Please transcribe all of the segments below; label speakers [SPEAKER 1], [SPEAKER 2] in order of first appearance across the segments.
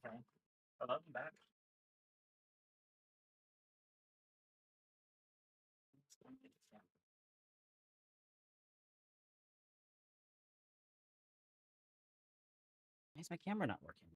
[SPEAKER 1] Okay. Hello, I'm back. Let's go and get this down. Why is my camera not working?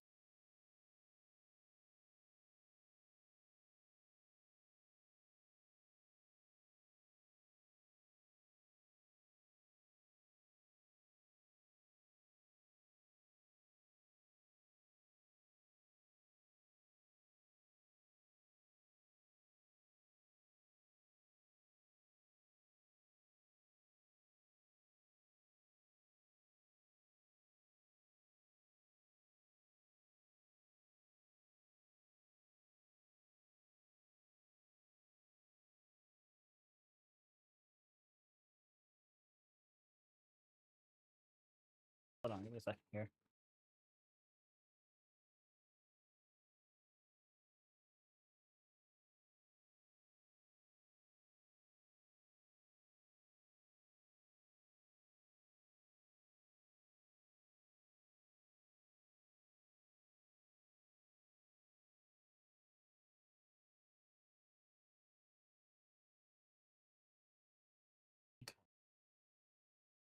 [SPEAKER 1] Hold on, give me a second here.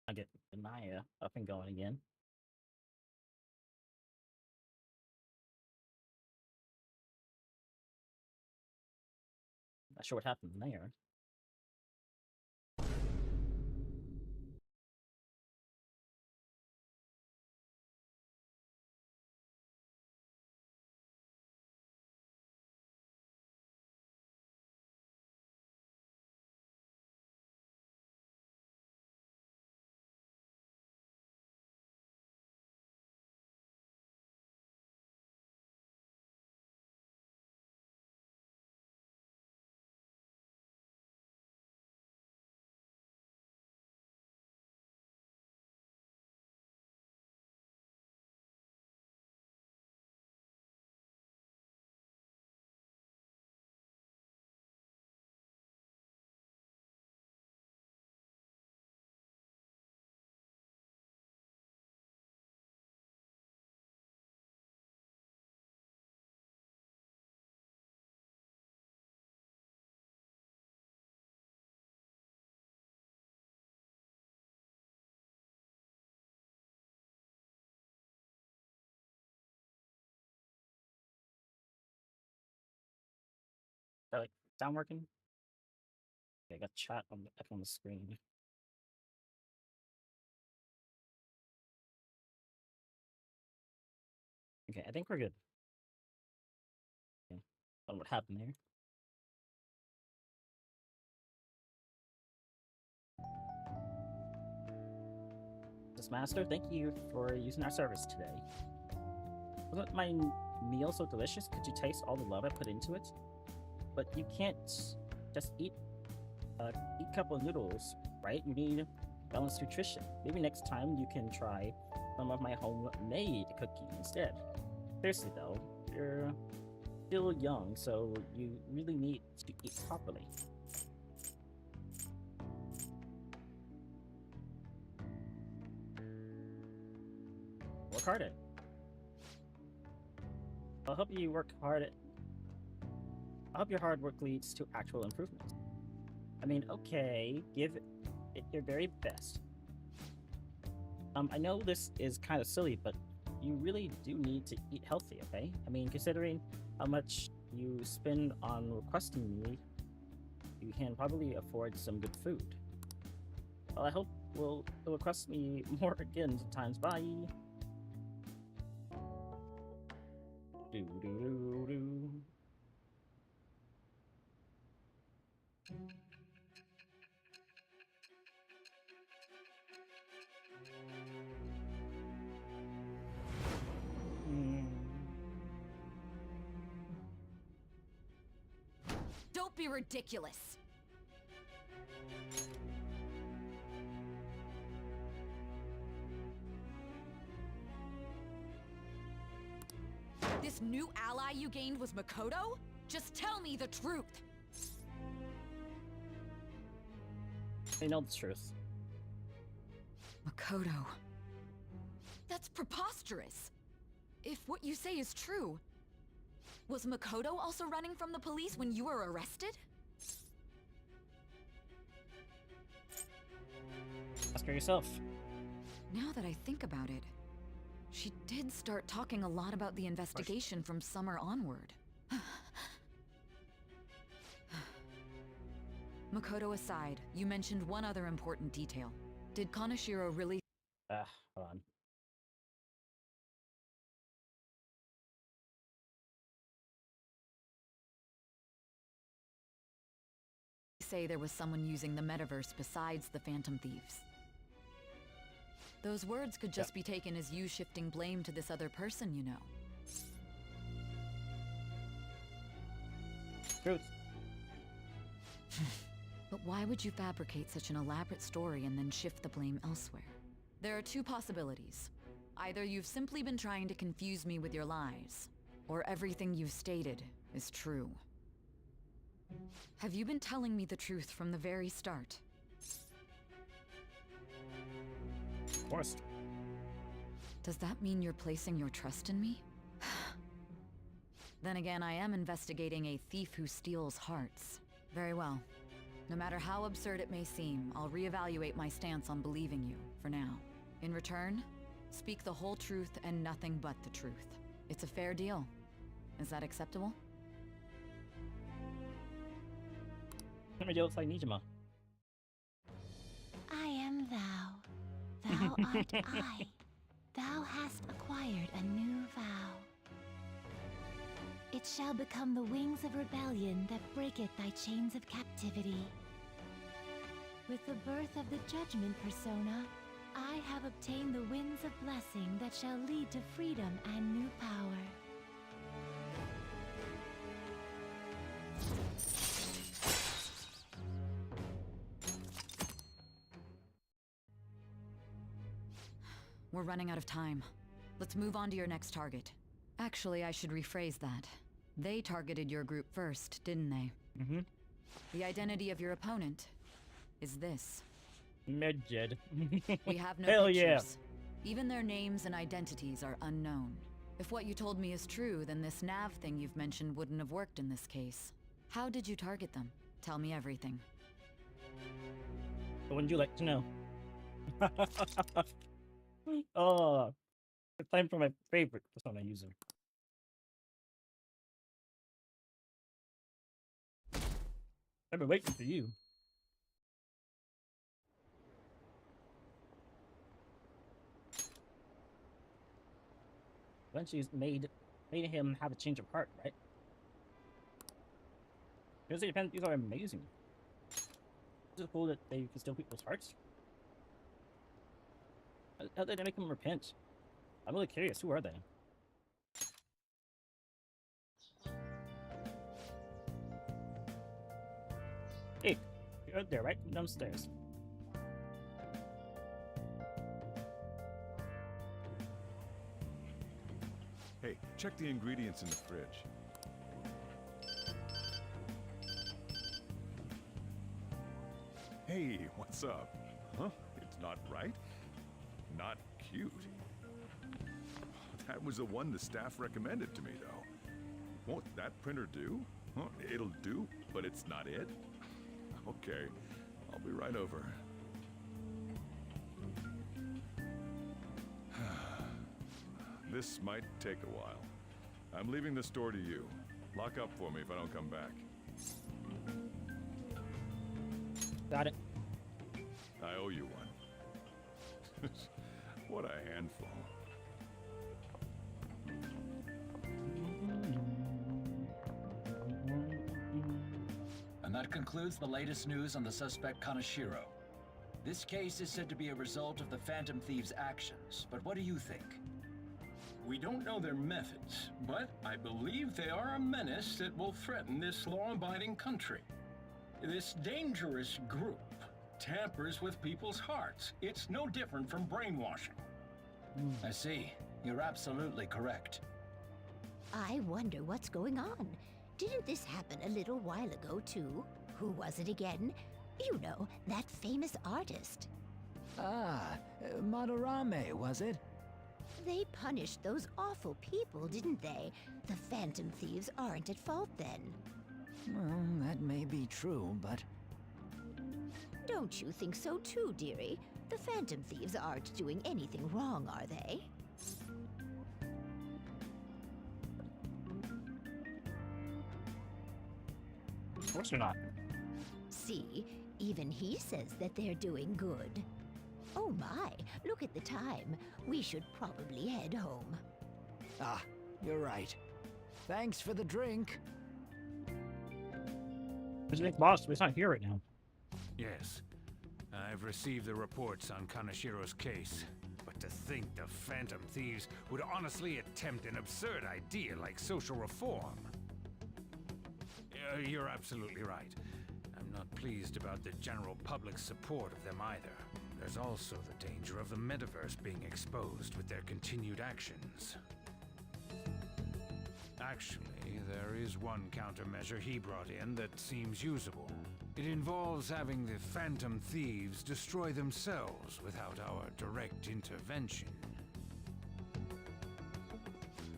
[SPEAKER 1] I get the Naya up and going again. Not sure what happened there. That like sound working? Okay, I got chat up on the screen. Okay, I think we're good. Okay. I don't know what happened there. This master, thank you for using our service today. Wasn't my meal so delicious? Could you taste all the love I put into it? But you can't just eat a couple of noodles, right? You need balanced nutrition. Maybe next time you can try some of my homemade cooking instead. Seriously though, you're still young, so you really need to eat properly. Work hard at it. I'll help you work hard at. I hope your hard work leads to actual improvements. I mean, okay, give it your very best. I know this is kind of silly, but you really do need to eat healthy, okay? I mean, considering how much you spend on requesting me, you can probably afford some good food. Well, I hope you'll request me more again sometimes. Bye! Do do do do.
[SPEAKER 2] Don't be ridiculous! This new ally you gained was Makoto? Just tell me the truth!
[SPEAKER 1] I know the truth.
[SPEAKER 2] Makoto. That's preposterous! If what you say is true, Was Makoto also running from the police when you were arrested?
[SPEAKER 1] Ask her yourself.
[SPEAKER 2] Now that I think about it, she did start talking a lot about the investigation from summer onward. Makoto aside, you mentioned one other important detail. Did Kaneshiro really
[SPEAKER 1] Hold on.
[SPEAKER 2] say there was someone using the metaverse besides the Phantom Thieves? Those words could just be taken as you shifting blame to this other person, you know.
[SPEAKER 1] Truth.
[SPEAKER 2] But why would you fabricate such an elaborate story and then shift the blame elsewhere? There are two possibilities. Either you've simply been trying to confuse me with your lies, or everything you've stated is true. Have you been telling me the truth from the very start?
[SPEAKER 1] Of course.
[SPEAKER 2] Does that mean you're placing your trust in me? Then again, I am investigating a thief who steals hearts. Very well. No matter how absurd it may seem, I'll reevaluate my stance on believing you, for now. In return, speak the whole truth and nothing but the truth. It's a fair deal. Is that acceptable?
[SPEAKER 1] Let me do it like Nijima.
[SPEAKER 3] I am thou. Thou art I. Thou hast acquired a new vow. It shall become the wings of rebellion that breaketh thy chains of captivity. With the birth of the Judgment Persona, I have obtained the winds of blessing that shall lead to freedom and new power.
[SPEAKER 2] We're running out of time. Let's move on to your next target. Actually, I should rephrase that. They targeted your group first, didn't they?
[SPEAKER 1] Mm-hmm.
[SPEAKER 2] The identity of your opponent is this.
[SPEAKER 1] Medjed.
[SPEAKER 2] We have no
[SPEAKER 1] Hell
[SPEAKER 2] pictures. Even their names and identities are unknown. If what you told me is true, then this nav thing you've mentioned wouldn't have worked in this case. How did you target them? Tell me everything.
[SPEAKER 1] What would you like to know? Oh, it's time for my favorite persona user. I've been waiting for you. Eventually, made him have a change of heart, right? Because these are amazing. Is it cool that they can steal people's hearts? How did they make them repent? I'm really curious. Who are they? Hey, you're out there, right? Come downstairs.
[SPEAKER 4] Hey, check the ingredients in the fridge. Hey, what's up? Huh? It's not right? Not cute. That was the one the staff recommended to me, though. Won't that printer do? Huh? It'll do, but it's not it? Okay, I'll be right over. This might take a while. I'm leaving the store to you. Lock up for me if I don't come back.
[SPEAKER 1] Got it.
[SPEAKER 4] I owe you one. What a handful.
[SPEAKER 5] And that concludes the latest news on the suspect Kaneshiro. This case is said to be a result of the Phantom Thieves' actions, but what do you think?
[SPEAKER 6] We don't know their methods, but I believe they are a menace that will threaten this law-abiding country. This dangerous group tampers with people's hearts. It's no different from brainwashing.
[SPEAKER 5] I see. You're absolutely correct.
[SPEAKER 3] I wonder what's going on. Didn't this happen a little while ago, too? Who was it again? You know, that famous artist.
[SPEAKER 7] Ah, Madarame, was it? They punished those awful people, didn't they? The Phantom Thieves aren't at fault then.
[SPEAKER 5] Well, that may be true, but...
[SPEAKER 7] Don't you think so too, dearie? The Phantom Thieves aren't doing anything wrong, are they?
[SPEAKER 1] Of course you're not.
[SPEAKER 7] See, even he says that they're doing good. Oh my, look at the time. We should probably head home.
[SPEAKER 5] Ah, you're right. Thanks for the drink.
[SPEAKER 1] There's a big boss, but he's not here right now.
[SPEAKER 8] Yes. I've received the reports on Kanashiro's case. But to think the Phantom Thieves would honestly attempt an absurd idea like social reform. You're absolutely right. I'm not pleased about the general public's support of them either. There's also the danger of the metaverse being exposed with their continued actions. Actually, there is one countermeasure he brought in that seems usable. It involves having the Phantom Thieves destroy themselves without our direct intervention.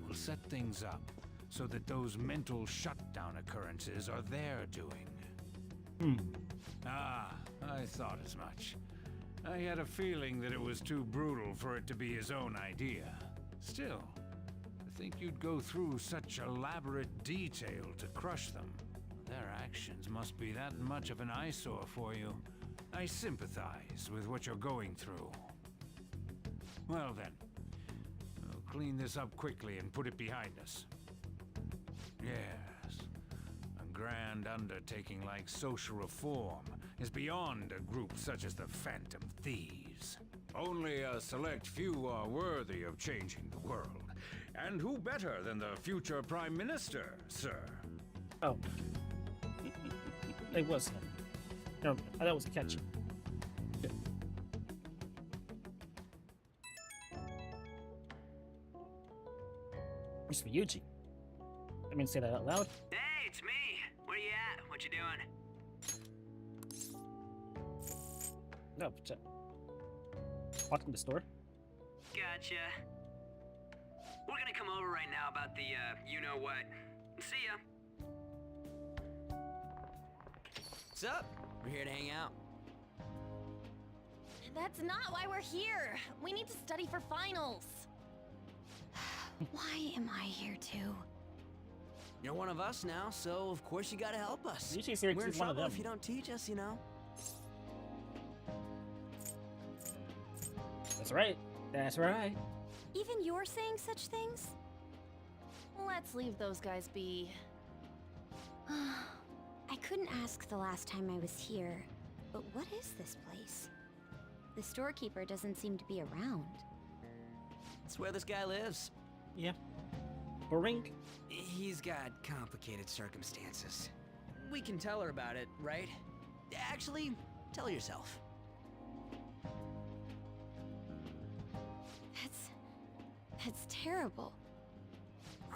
[SPEAKER 8] We'll set things up so that those mental shutdown occurrences are their doing. Ah, I thought as much. I had a feeling that it was too brutal for it to be his own idea. Still, to think you'd go through such elaborate detail to crush them. Their actions must be that much of an eyesore for you. I sympathize with what you're going through. Well then, we'll clean this up quickly and put it behind us. Yes, a grand undertaking like social reform is beyond a group such as the Phantom Thieves. Only a select few are worthy of changing the world. And who better than the future Prime Minister, sir?
[SPEAKER 1] Oh. It was him. No, I thought it was a catch. Good. Mr. Yuji. I mean, say that out loud.
[SPEAKER 9] Hey, it's me. Where you at? What you doing?
[SPEAKER 1] No, but, walk in the store.
[SPEAKER 9] Gotcha. We're gonna come over right now about the, you-know-what. See ya.
[SPEAKER 10] What's up? We're here to hang out.
[SPEAKER 11] That's not why we're here. We need to study for finals.
[SPEAKER 7] Why am I here too?
[SPEAKER 10] You're one of us now, so of course you gotta help us.
[SPEAKER 1] Yuji's here 'cause
[SPEAKER 10] We're in
[SPEAKER 1] he's one of
[SPEAKER 10] trouble
[SPEAKER 1] them.
[SPEAKER 10] if you don't teach us, you know.
[SPEAKER 1] That's right. That's right.
[SPEAKER 11] Even you're saying such things? Let's leave those guys be.
[SPEAKER 3] I couldn't ask the last time I was here, but what is this place? The storekeeper doesn't seem to be around.
[SPEAKER 10] It's where this guy lives.
[SPEAKER 1] Yeah. Boring.
[SPEAKER 10] He's got complicated circumstances. We can tell her about it, right? Actually, tell her yourself.
[SPEAKER 3] That's terrible.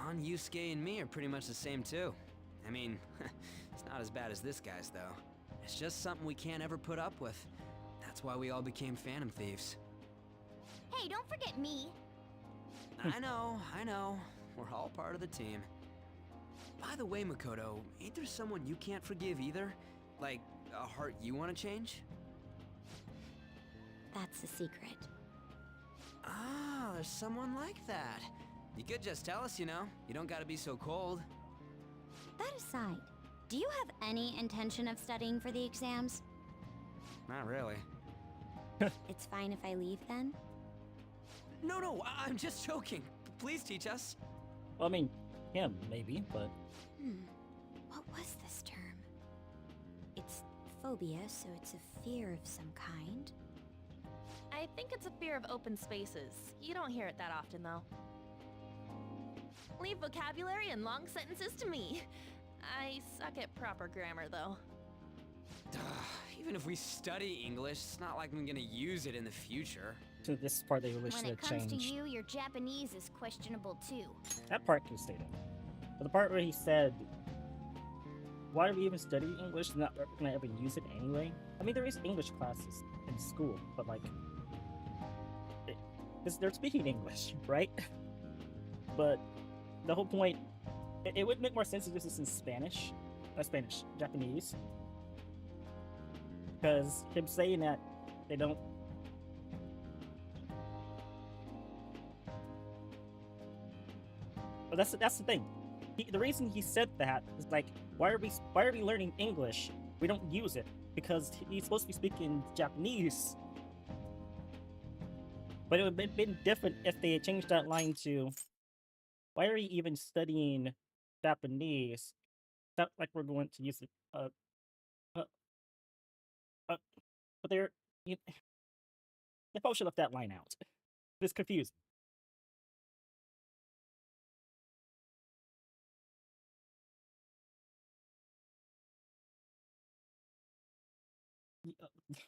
[SPEAKER 10] On Yusuke and me are pretty much the same too. I mean, it's not as bad as this guy's though. It's just something we can't ever put up with. That's why we all became Phantom Thieves.
[SPEAKER 3] Hey, don't forget me.
[SPEAKER 10] I know. We're all part of the team. By the way, Makoto, ain't there someone you can't forgive either? Like, a heart you want to change?
[SPEAKER 3] That's the secret.
[SPEAKER 10] Ah, there's someone like that. You could just tell us, you know. You don't gotta be so cold.
[SPEAKER 3] That aside, do you have any intention of studying for the exams?
[SPEAKER 10] Not really.
[SPEAKER 3] It's fine if I leave then?
[SPEAKER 10] No, I'm just joking. Please teach us.
[SPEAKER 1] Well, I mean, him, maybe, but...
[SPEAKER 3] What was this term? It's phobia, so it's a fear of some kind.
[SPEAKER 11] I think it's a fear of open spaces. You don't hear it that often, though. Leave vocabulary and long sentences to me. I suck at proper grammar, though.
[SPEAKER 10] Even if we study English, it's not like I'm gonna use it in the future.
[SPEAKER 1] So this is part they wish
[SPEAKER 3] When
[SPEAKER 1] to
[SPEAKER 3] it comes
[SPEAKER 1] change.
[SPEAKER 3] to you, your Japanese is questionable too.
[SPEAKER 1] That part can stay in. But the part where he said, why do we even study English? Not gonna ever use it anyway? I mean, there is English classes in school, but like, because they're speaking English, right? But the whole point, it would make more sense if this is in Spanish, Japanese. Because him saying that they don't. But that's the thing. The reason he said that is like, why are we learning English? We don't use it because he's supposed to be speaking Japanese. But it would have been different if they had changed that line to, why are you even studying Japanese? It's not like we're going to use it. But they probably should have left that line out. It's confusing.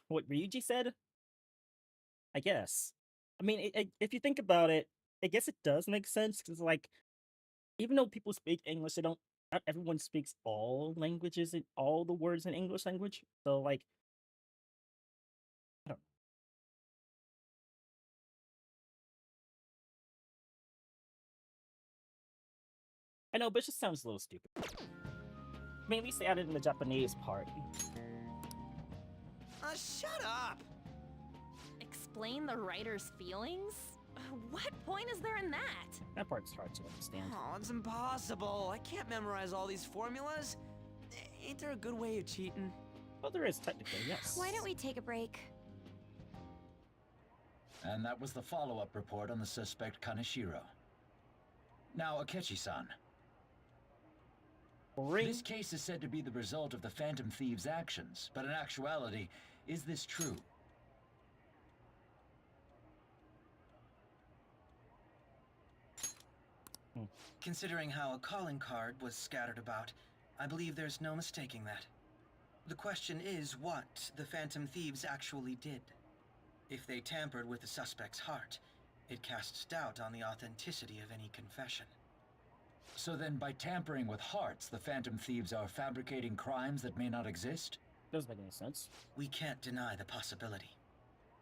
[SPEAKER 1] What Ryuji said? I guess. I mean, if you think about it, I guess it does make sense because, like, even though people speak English, they don't. Not everyone speaks all languages and all the words in English language. So, like, I don't. I know, but it just sounds a little stupid. I mean, at least they added in the Japanese part.
[SPEAKER 10] Shut up!
[SPEAKER 11] Explain the writer's feelings? What point is there in that?
[SPEAKER 1] That part's hard to understand.
[SPEAKER 10] Oh, it's impossible. I can't memorize all these formulas. Ain't there a good way of cheating?
[SPEAKER 1] Well, there is technically, yes.
[SPEAKER 11] Why don't we take a break?
[SPEAKER 5] And that was the follow-up report on the suspect Kaneshiro. Now, Akechi-san. This case is said to be the result of the Phantom Thieves' actions, but in actuality, is this true?
[SPEAKER 12] Considering how a calling card was scattered about, I believe there's no mistaking that. The question is what the Phantom Thieves actually did. If they tampered with the suspect's heart, it casts doubt on the authenticity of any confession.
[SPEAKER 5] So then, by tampering with hearts, the Phantom Thieves are fabricating crimes that may not exist?
[SPEAKER 1] Doesn't make any sense.
[SPEAKER 12] We can't deny the possibility.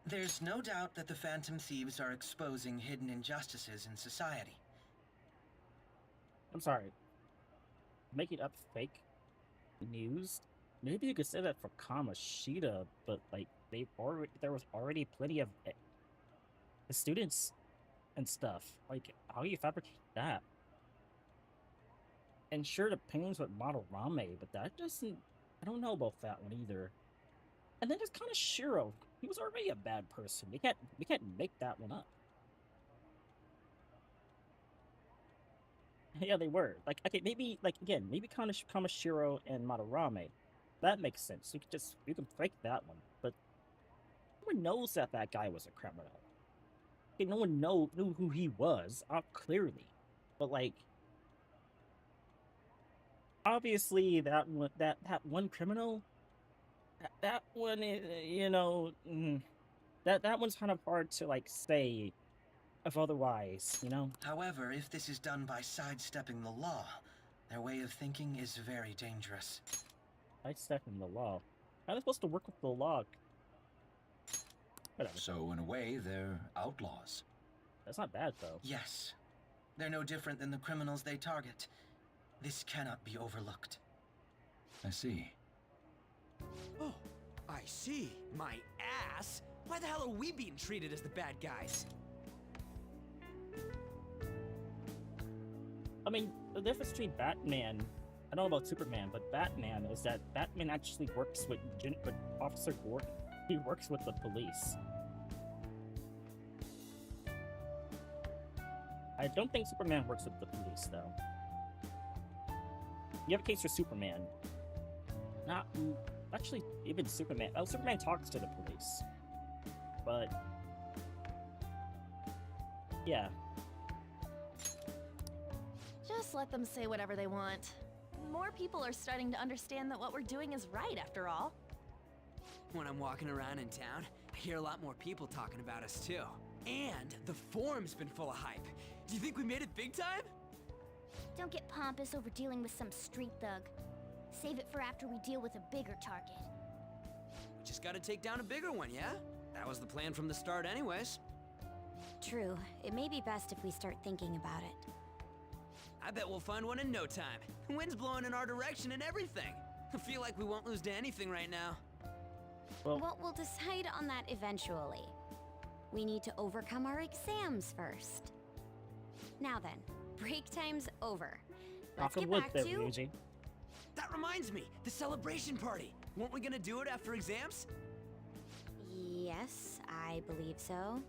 [SPEAKER 12] There's no doubt that the Phantom Thieves are exposing hidden injustices in society.
[SPEAKER 1] I'm sorry. Making up fake news? Maybe you could say that for Kamoshida, but like there was already plenty of students and stuff. Like, how do you fabricate that? And sure, the paintings with Madarame, but that doesn't. I don't know about that one either. And then there's Kaneshiro. He was already a bad person. We can't make that one up. Yeah, they were. Like, okay, maybe Kamashiro and Madarame. That makes sense. You can fake that one. But no one knows that guy was a criminal. Okay, no one knew who he was, clearly. But like, obviously that one criminal, that one is, that one's kind of hard to like say. If otherwise,
[SPEAKER 12] However, if this is done by sidestepping the law, their way of thinking is very dangerous.
[SPEAKER 1] Sidestepping the law? How are they supposed to work with the law? Whatever.
[SPEAKER 5] So, in a way, they're outlaws.
[SPEAKER 1] That's not bad, though.
[SPEAKER 12] Yes. They're no different than the criminals they target. This cannot be overlooked.
[SPEAKER 5] I see.
[SPEAKER 10] Oh, I see. My ass? Why the hell are we being treated as the bad guys?
[SPEAKER 1] I mean, the difference between Batman, I don't know about Superman, but Batman is that Batman actually works with Officer Gordon. He works with the police. I don't think Superman works with the police, though. You have a case for Superman. Not actually, even Superman. Oh, Superman talks to the police, but yeah.
[SPEAKER 11] Just let them say whatever they want. More people are starting to understand that what we're doing is right, after all.
[SPEAKER 10] When I'm walking around in town, I hear a lot more people talking about us too. And the forum's been full of hype. Do you think we made it big time?
[SPEAKER 13] Don't get pompous over dealing with some street thug. Save it for after we deal with a bigger target.
[SPEAKER 10] We just gotta take down a bigger one, yeah? That was the plan from the start anyways.
[SPEAKER 13] True. It may be best if we start thinking about it.
[SPEAKER 10] I bet we'll find one in no time. Wind's blowing in our direction and everything. I feel like we won't lose to anything right now.
[SPEAKER 13] Well, we'll decide on that eventually. We need to overcome our exams first. Now then, break time's over. Let's get back to...
[SPEAKER 1] Ryuji.
[SPEAKER 10] That reminds me, the celebration party. Weren't we gonna do it after exams?
[SPEAKER 13] Yes, I believe so.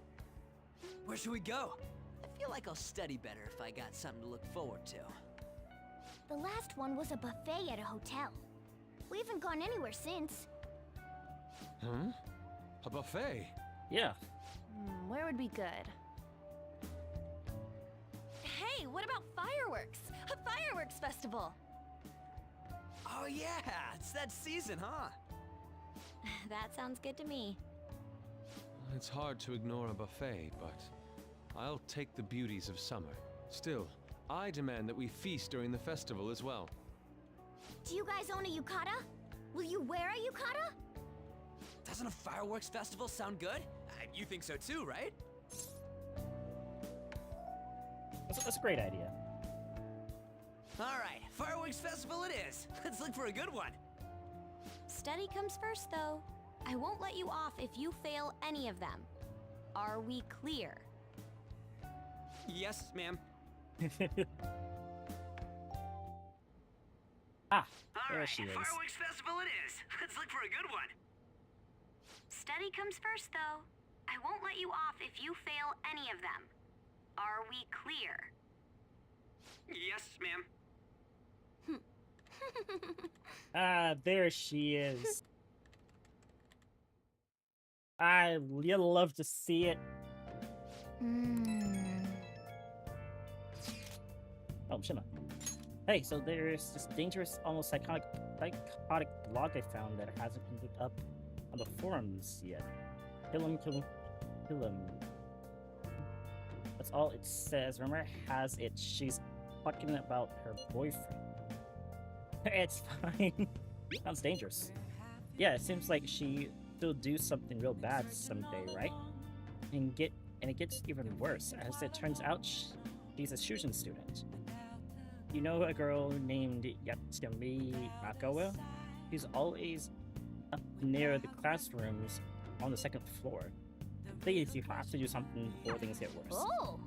[SPEAKER 10] Where should we go? I feel like I'll study better if I got something to look forward to.
[SPEAKER 13] The last one was a buffet at a hotel. We haven't gone anywhere since.
[SPEAKER 14] Huh? A buffet?
[SPEAKER 1] Yeah.
[SPEAKER 11] Where would be good? Hey, what about fireworks? A fireworks festival!
[SPEAKER 10] Oh yeah, it's that season, huh?
[SPEAKER 13] That sounds good to me.
[SPEAKER 14] It's hard to ignore a buffet, but I'll take the beauties of summer. Still, I demand that we feast during the festival as well.
[SPEAKER 13] Do you guys own a yukata? Will you wear a yukata?
[SPEAKER 10] Doesn't a fireworks festival sound good? You think so too, right?
[SPEAKER 1] That's a great idea.
[SPEAKER 10] Alright, fireworks festival it is. Let's look for a good one.
[SPEAKER 13] Study comes first, though. I won't let you off if you fail any of them. Are we clear?
[SPEAKER 10] Yes, ma'am.
[SPEAKER 1] There she is.
[SPEAKER 9] Fireworks festival it is. Let's look for a good one.
[SPEAKER 13] Study comes first, though. I won't let you off if you fail any of them. Are we clear?
[SPEAKER 9] Yes, ma'am.
[SPEAKER 1] There she is. You'll love to see it. Oh, Shima. Hey, so there's this dangerous, almost psychotic blog I found that hasn't ended up on the forums yet. Kill him. That's all it says. Rumor has it she's talking about her boyfriend. It's fine. Sounds dangerous. Yeah, it seems like she'll do something real bad someday, right? And it gets even worse, as it turns out she's a Shujin student. You know a girl named Yatsumi Makawa? She's always up near the classrooms on the second floor. Please, you have to do something before things get worse.
[SPEAKER 13] Oh!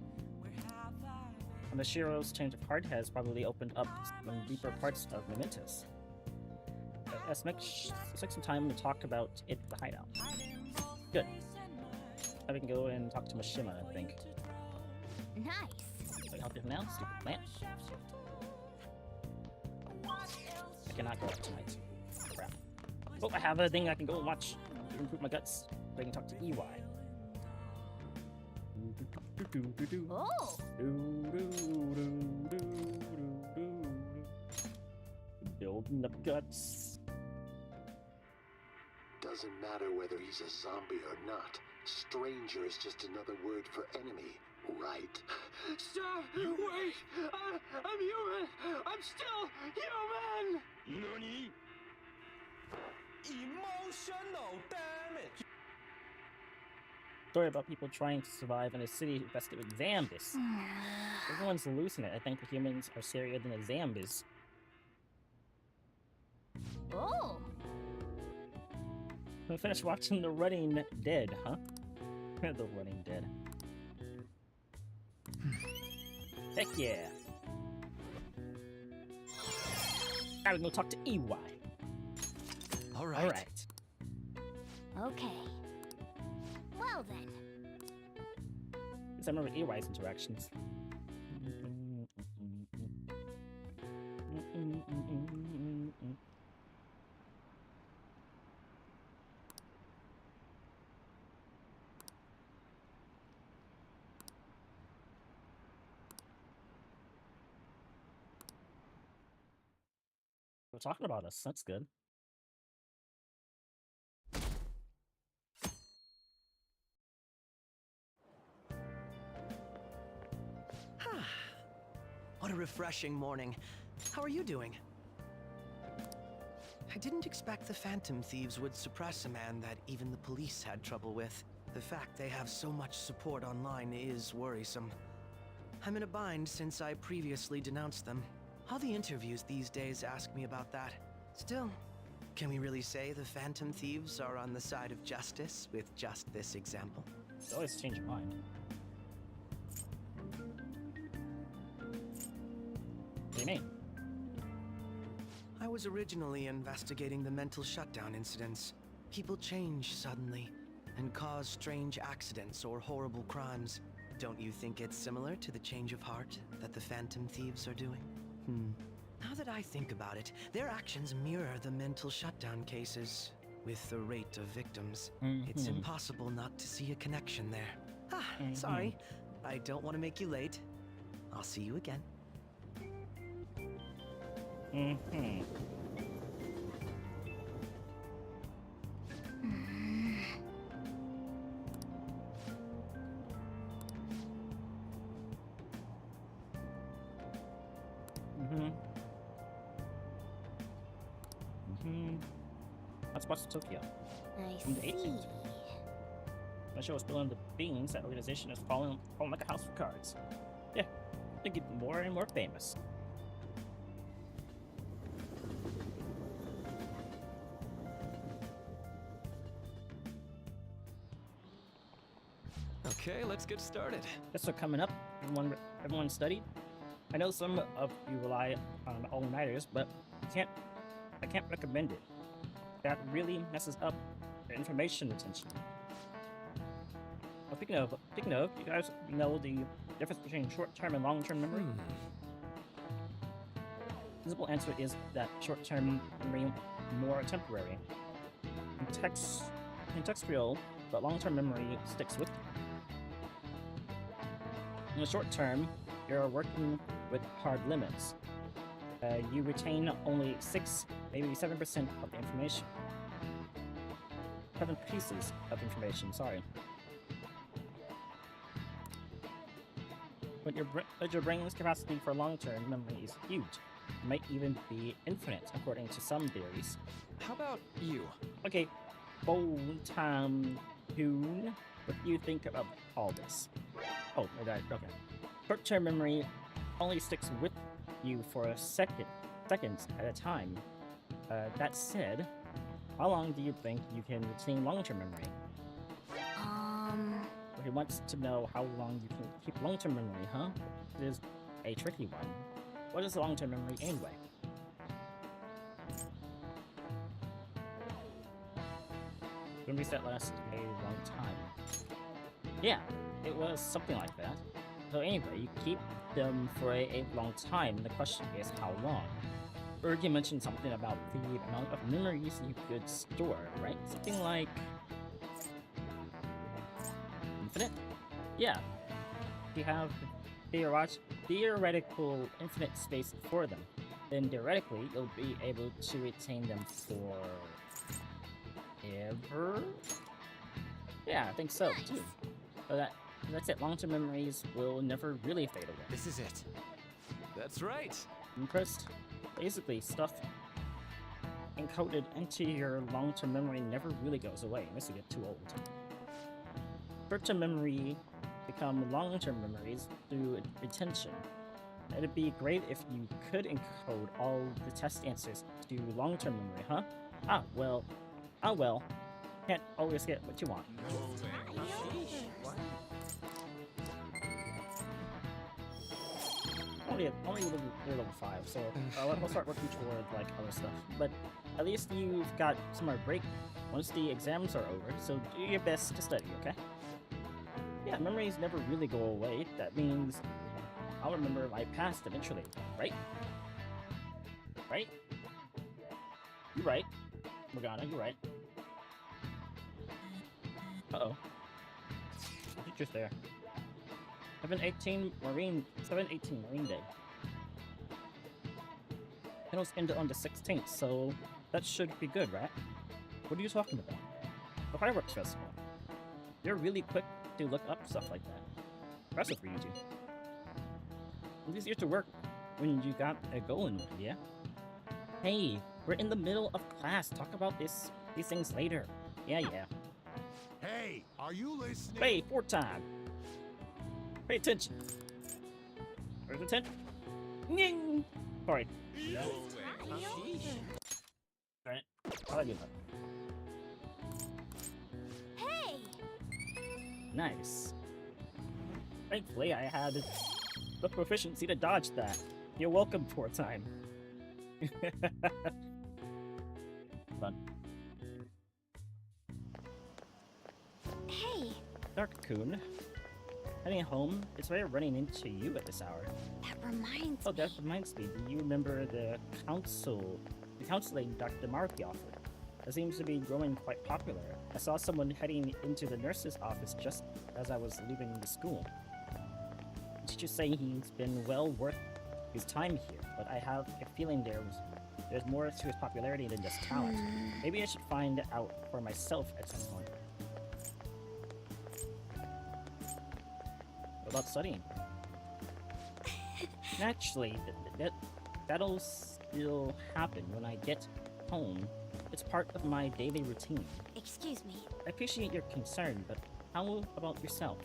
[SPEAKER 1] And the Shiro's change of heart has probably opened up some deeper parts of Momentous. Let's take some time to talk about it at the hideout. Good. Now we can go and talk to Mishima, I think.
[SPEAKER 13] Nice!
[SPEAKER 1] Wait, how did now? Stupid plant. I cannot go up tonight. Crap. Oh, I have a thing I can go and watch to improve my guts. So I can talk to EY.
[SPEAKER 13] Oh!
[SPEAKER 1] Building up guts.
[SPEAKER 15] Doesn't matter whether he's a zombie or not. Stranger is just another word for enemy, right?
[SPEAKER 6] Stop! Wait! I'm human! I'm still human!
[SPEAKER 16] NANI? Emotional damage!
[SPEAKER 1] Story about people trying to survive in a city infested with zombies. Everyone's losing it. I think the humans are scarier than the zombies.
[SPEAKER 13] Oh!
[SPEAKER 1] We finished watching The Running Dead, huh? The Running Dead. Heck yeah! Now we can go talk to EY.
[SPEAKER 10] Alright.
[SPEAKER 1] Alright.
[SPEAKER 13] Okay. Well then.
[SPEAKER 1] Because I remember EY's interactions. We're talking about us. That's good.
[SPEAKER 17] What a refreshing morning. How are you doing? I didn't expect the Phantom Thieves would suppress a man that even the police had trouble with. The fact they have so much support online is worrisome. I'm in a bind since I previously denounced them. All the interviews these days ask me about that. Still, can we really say the Phantom Thieves are on the side of justice with just this example?
[SPEAKER 1] You always change your mind. What do you mean?
[SPEAKER 17] I was originally investigating the mental shutdown incidents. People change suddenly and cause strange accidents or horrible crimes. Don't you think it's similar to the change of heart that the Phantom Thieves are doing? Now that I think about it, their actions mirror the mental shutdown cases. With the rate of victims, it's impossible not to see a connection there. Sorry. I don't want to make you late. I'll see you again.
[SPEAKER 1] Let's watch Tokyo.
[SPEAKER 13] I
[SPEAKER 1] From the
[SPEAKER 13] see.
[SPEAKER 1] 18th. The show is spilling the beans. That organization is falling like a house of cards. Yeah, they get more and more famous.
[SPEAKER 14] Okay, let's get started.
[SPEAKER 1] Tests are coming up. Everyone studied. I know some of you rely on all-nighters, but I can't recommend it. That really messes up the information retention. Well, speaking of, you guys know the difference between short-term and long-term memory? The simple answer is that short-term memory more temporary. Contextual, but long-term memory sticks with you. In the short term, you're working with hard limits. You retain only 6, maybe 7% of the information. 7 pieces of information, sorry. But your brain's capacity for long-term memory is huge. It might even be infinite, according to some theories.
[SPEAKER 14] How about you?
[SPEAKER 1] Okay, Boltam Hoon, what do you think about all this? Oh, okay. Short-term memory only sticks with you for seconds at a time. That said, how long do you think you can retain long-term memory? He wants to know how long you can keep long-term memory, huh? It is a tricky one. What is long-term memory anyway? Memory set lasts a long time. Yeah, it was something like that. So anyway, you keep them for a long time. The question is how long? Ergi mentioned something about the amount of memories you could store, right? Something like infinite? Yeah. If you have theoretical infinite space for them, then theoretically you'll be able to retain them for ever? Yeah, I think so too. So that's it. Long-term memories will never really fade away.
[SPEAKER 14] This is it. That's right.
[SPEAKER 1] Impressed? Basically, stuff encoded into your long-term memory never really goes away unless you get too old. Short-term memory become long-term memories through retention. It'd be great if you could encode all the test answers to long-term memory, huh? Ah, well. Can't always get what you want. Only level 5, so we'll start working toward like other stuff. But at least you've got summer break once the exams are over, so do your best to study, okay? Yeah, memories never really go away. That means I'll remember my past eventually, right? Right? You're right. Morgana, you're right. Uh-oh. The teacher's there. 7/18 Marine Day. Finals end on the 16th, so that should be good, right? What are you talking about? The fireworks festival. You're really quick to look up stuff like that. Impressive for you two. It's easier to work when you got a goal in mind, yeah? Hey, we're in the middle of class. Talk about these things later. Yeah.
[SPEAKER 18] Hey, are you listening?
[SPEAKER 1] Hey, 4 time. Pay attention. Where's attention? Ning! Sorry. Alright, I'll give up.
[SPEAKER 11] Hey!
[SPEAKER 1] Nice. Thankfully, I had the proficiency to dodge that. You're welcome, 4 time. Fun.
[SPEAKER 13] Hey!
[SPEAKER 1] Dark-kun. Heading home, it's rare running into you at this hour.
[SPEAKER 13] That reminds
[SPEAKER 1] me. That reminds me. Do you remember the counseling Dr. Marky offered? It seems to be growing quite popular. I saw someone heading into the nurse's office just as I was leaving the school. The teacher saying he's been well worth his time here, but I have a feeling there's more to his popularity than just talent. Maybe I should find out for myself at some point. What about studying? Naturally, that'll still happen when I get home. It's part of my daily routine.
[SPEAKER 13] Excuse me.
[SPEAKER 1] I appreciate your concern, but how about yourself?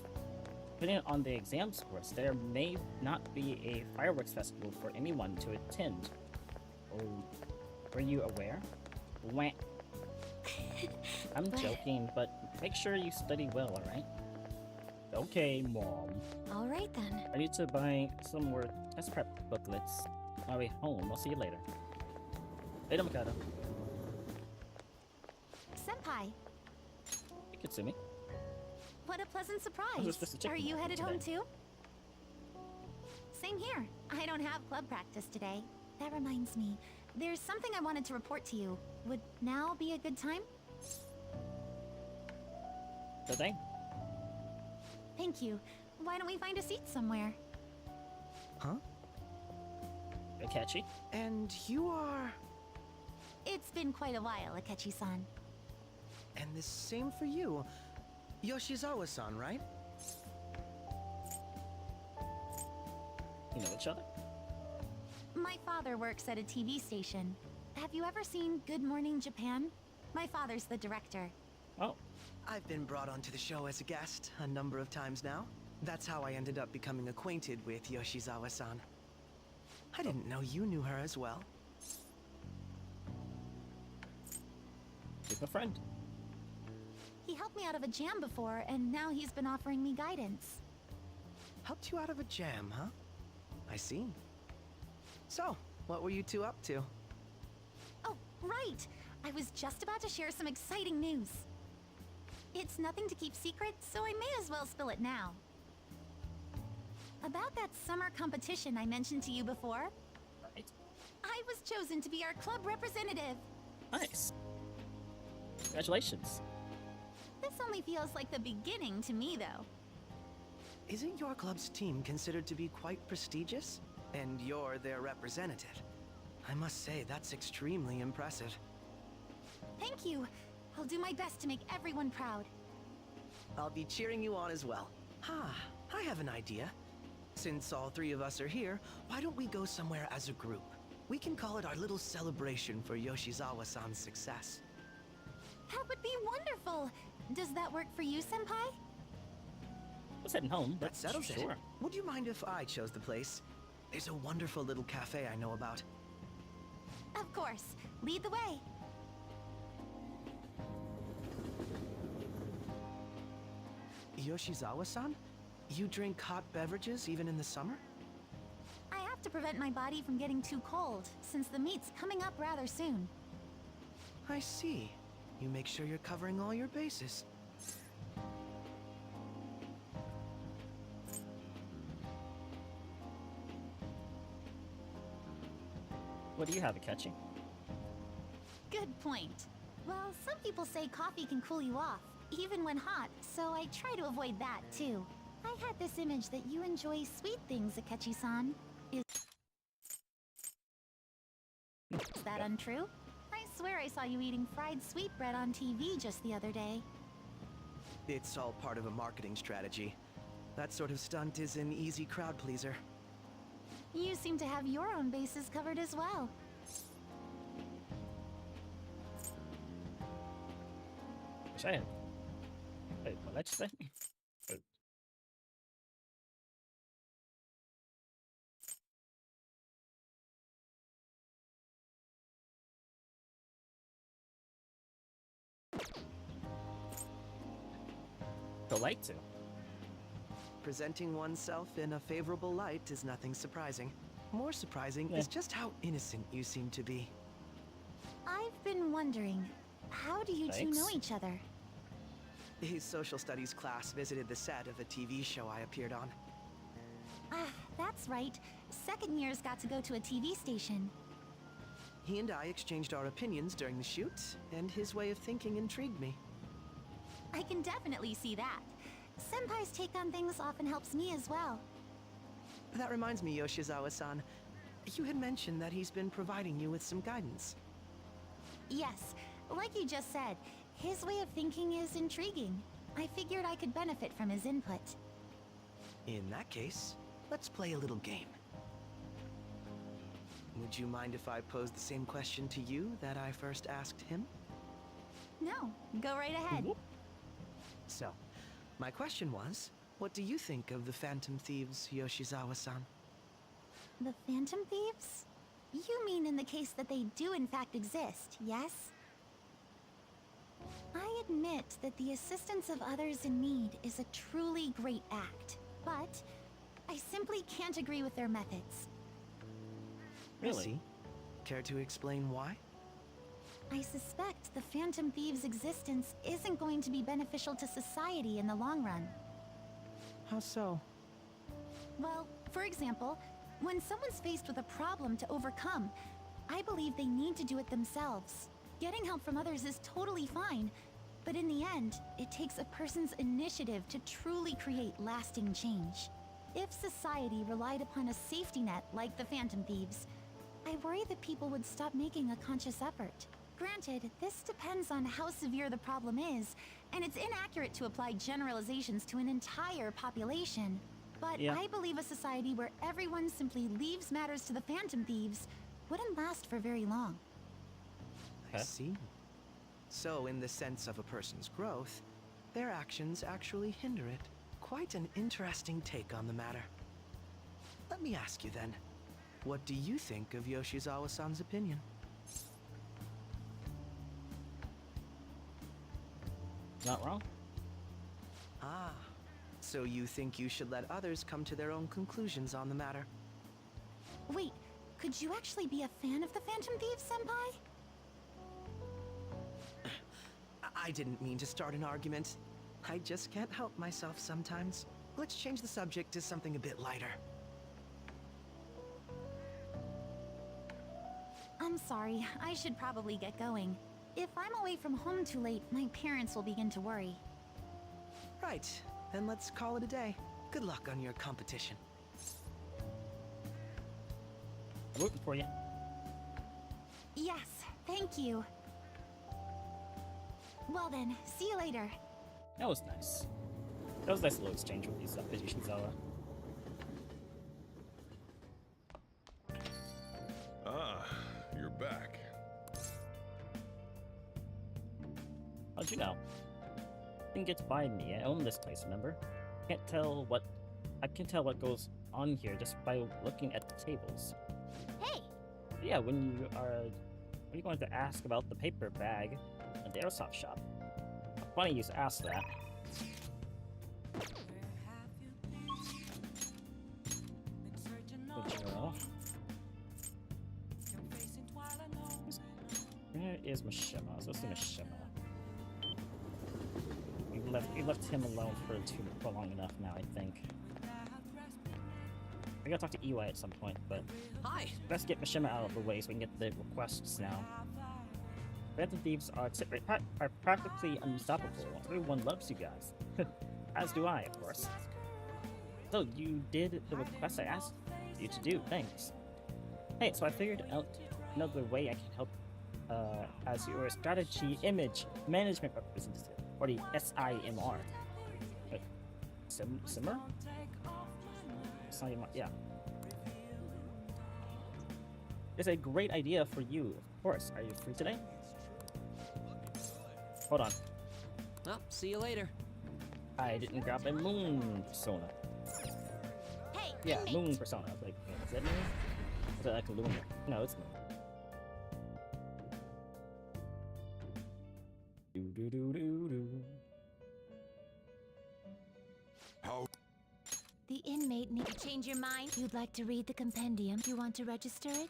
[SPEAKER 1] Depending on the exam scores, there may not be a fireworks festival for anyone to attend. Oh, were you aware? Wah. I'm joking, but make sure you study well, alright? Okay, Mom.
[SPEAKER 13] Alright then.
[SPEAKER 1] I need to buy some more test prep booklets on my way home. I'll see you later. Later, Mikado.
[SPEAKER 11] Senpai,
[SPEAKER 1] Hey, Kitsumi.
[SPEAKER 11] what a pleasant
[SPEAKER 1] I
[SPEAKER 11] surprise.
[SPEAKER 1] was supposed to check
[SPEAKER 11] Are you
[SPEAKER 1] them out
[SPEAKER 11] headed home
[SPEAKER 1] today.
[SPEAKER 11] too? Same here. I don't have club practice today. That reminds me, there's something I wanted to report to you. Would now be a good time?
[SPEAKER 1] Good thing.
[SPEAKER 11] Thank you. Why don't we find a seat somewhere?
[SPEAKER 17] Huh?
[SPEAKER 1] Akechi?
[SPEAKER 17] And you are...
[SPEAKER 11] It's been quite a while, Akechi-san.
[SPEAKER 17] And the same for you. Yoshizawa-san, right?
[SPEAKER 1] You know each other?
[SPEAKER 11] My father works at a TV station. Have you ever seen Good Morning Japan? My father's the director.
[SPEAKER 1] Oh.
[SPEAKER 17] I've been brought onto the show as a guest a number of times now. That's how I ended up becoming acquainted with Yoshizawa-san. I didn't know you knew her as well.
[SPEAKER 1] She's a friend.
[SPEAKER 11] He helped me out of a jam before, and now he's been offering me guidance.
[SPEAKER 17] Helped you out of a jam, huh? I see. So, what were you two up to?
[SPEAKER 11] Oh, right! I was just about to share some exciting news. It's nothing to keep secret, so I may as well spill it now. About that summer competition I mentioned to you before.
[SPEAKER 1] Right.
[SPEAKER 11] I was chosen to be our club representative.
[SPEAKER 1] Nice. Congratulations.
[SPEAKER 11] This only feels like the beginning to me, though.
[SPEAKER 17] Isn't your club's team considered to be quite prestigious? And you're their representative. I must say, that's extremely impressive.
[SPEAKER 11] Thank you. I'll do my best to make everyone proud.
[SPEAKER 17] I'll be cheering you on as well. I have an idea. Since all three of us are here, why don't we go somewhere as a group? We can call it our little celebration for Yoshizawa-san's success.
[SPEAKER 11] That would be wonderful! Does that work for you, Senpai?
[SPEAKER 1] I was heading home, but
[SPEAKER 17] That settles it.
[SPEAKER 1] sure.
[SPEAKER 17] Would you mind if I chose the place? There's a wonderful little cafe I know about.
[SPEAKER 11] Of course. Lead the way.
[SPEAKER 17] Yoshizawa-san? You drink hot beverages even in the summer?
[SPEAKER 11] I have to prevent my body from getting too cold, since the meet's coming up rather soon.
[SPEAKER 17] I see. You make sure you're covering all your bases.
[SPEAKER 1] What do you have, Akechi?
[SPEAKER 11] Good point. Well, some people say coffee can cool you off, even when hot, so I try to avoid that, too. I had this image that you enjoy sweet things, Akechi-san. Is that untrue? I swear I saw you eating fried sweetbread on TV just the other day.
[SPEAKER 17] It's all part of a marketing strategy. That sort of stunt is an easy crowd pleaser.
[SPEAKER 11] You seem to have your own bases covered as well.
[SPEAKER 1] Wish I had. Wait, what did I just say? The light to.
[SPEAKER 17] Presenting oneself in a favorable light is nothing surprising. More surprising is just how innocent you seem to be.
[SPEAKER 11] I've been wondering, how do you two know each other?
[SPEAKER 17] His social studies class visited the set of a TV show I appeared on.
[SPEAKER 11] Ah, that's right. Second years got to go to a TV station.
[SPEAKER 17] He and I exchanged our opinions during the shoot, and his way of thinking intrigued me.
[SPEAKER 11] I can definitely see that. Senpai's take on things often helps me as well.
[SPEAKER 17] That reminds me, Yoshizawa-san. You had mentioned that he's been providing you with some guidance.
[SPEAKER 11] Yes, like you just said, his way of thinking is intriguing. I figured I could benefit from his input.
[SPEAKER 17] In that case, let's play a little game. Would you mind if I posed the same question to you that I first asked him?
[SPEAKER 11] No, go right ahead.
[SPEAKER 17] So, my question was, what do you think of the Phantom Thieves, Yoshizawa-san?
[SPEAKER 11] The Phantom Thieves? You mean in the case that they do in fact exist, yes? I admit that the assistance of others in need is a truly great act, but I simply can't agree with their methods.
[SPEAKER 17] Really? I see. Care to explain why?
[SPEAKER 11] I suspect the Phantom Thieves' existence isn't going to be beneficial to society in the long run.
[SPEAKER 17] How so?
[SPEAKER 11] Well, for example, when someone's faced with a problem to overcome, I believe they need to do it themselves. Getting help from others is totally fine, but in the end, it takes a person's initiative to truly create lasting change. If society relied upon a safety net like the Phantom Thieves, I worry that people would stop making a conscious effort. Granted, this depends on how severe the problem is, and it's inaccurate to apply generalizations to an entire population. But I believe a society where everyone simply leaves matters to the Phantom Thieves wouldn't last for very long.
[SPEAKER 17] I see. So, in the sense of a person's growth, their actions actually hinder it. Quite an interesting take on the matter. Let me ask you then, what do you think of Yoshizawa-san's opinion?
[SPEAKER 1] Not wrong.
[SPEAKER 17] Ah, so you think you should let others come to their own conclusions on the matter?
[SPEAKER 11] Wait, could you actually be a fan of the Phantom Thieves, Senpai?
[SPEAKER 17] I didn't mean to start an argument. I just can't help myself sometimes. Let's change the subject to something a bit lighter.
[SPEAKER 11] I'm sorry, I should probably get going. If I'm away from home too late, my parents will begin to worry.
[SPEAKER 17] Right, then let's call it a day. Good luck on your competition.
[SPEAKER 1] I'm rooting for you.
[SPEAKER 11] Yes, thank you. Well then, see you later.
[SPEAKER 1] That was nice. That was a nice little exchange with Yoshizawa.
[SPEAKER 4] Ah, you're back.
[SPEAKER 1] How'd you know? Didn't get to buy me. I own this place, remember? I can tell what goes on here just by looking at the tables.
[SPEAKER 11] Hey!
[SPEAKER 1] Yeah, when you going to ask about the paper bag at the airsoft shop? Funny you asked that. Where is Mishima? Let's see Mishima. We left him alone for long enough now, I think. We gotta talk to Iwai at some point, but let's get Mishima out of the way so we can get the requests now. Phantom Thieves are practically unstoppable. Everyone loves you guys. As do I, of course. So, you did the request I asked you to do, thanks. Hey, so I figured out another way I can help as your strategy image management representative, or the SIMR. Wait, Simmer? SIMR, yeah. It's a great idea for you, of course. Are you free today? Hold on.
[SPEAKER 10] Well, see you later.
[SPEAKER 1] I didn't grab a moon persona.
[SPEAKER 11] Hey,
[SPEAKER 1] Yeah,
[SPEAKER 11] inmate.
[SPEAKER 1] moon persona. I was like, is that moon? Is that like a lunar? No, it's moon. Do do do do do.
[SPEAKER 4] How?
[SPEAKER 3] The inmate need to change your mind. You'd like to read the compendium. You want to register it?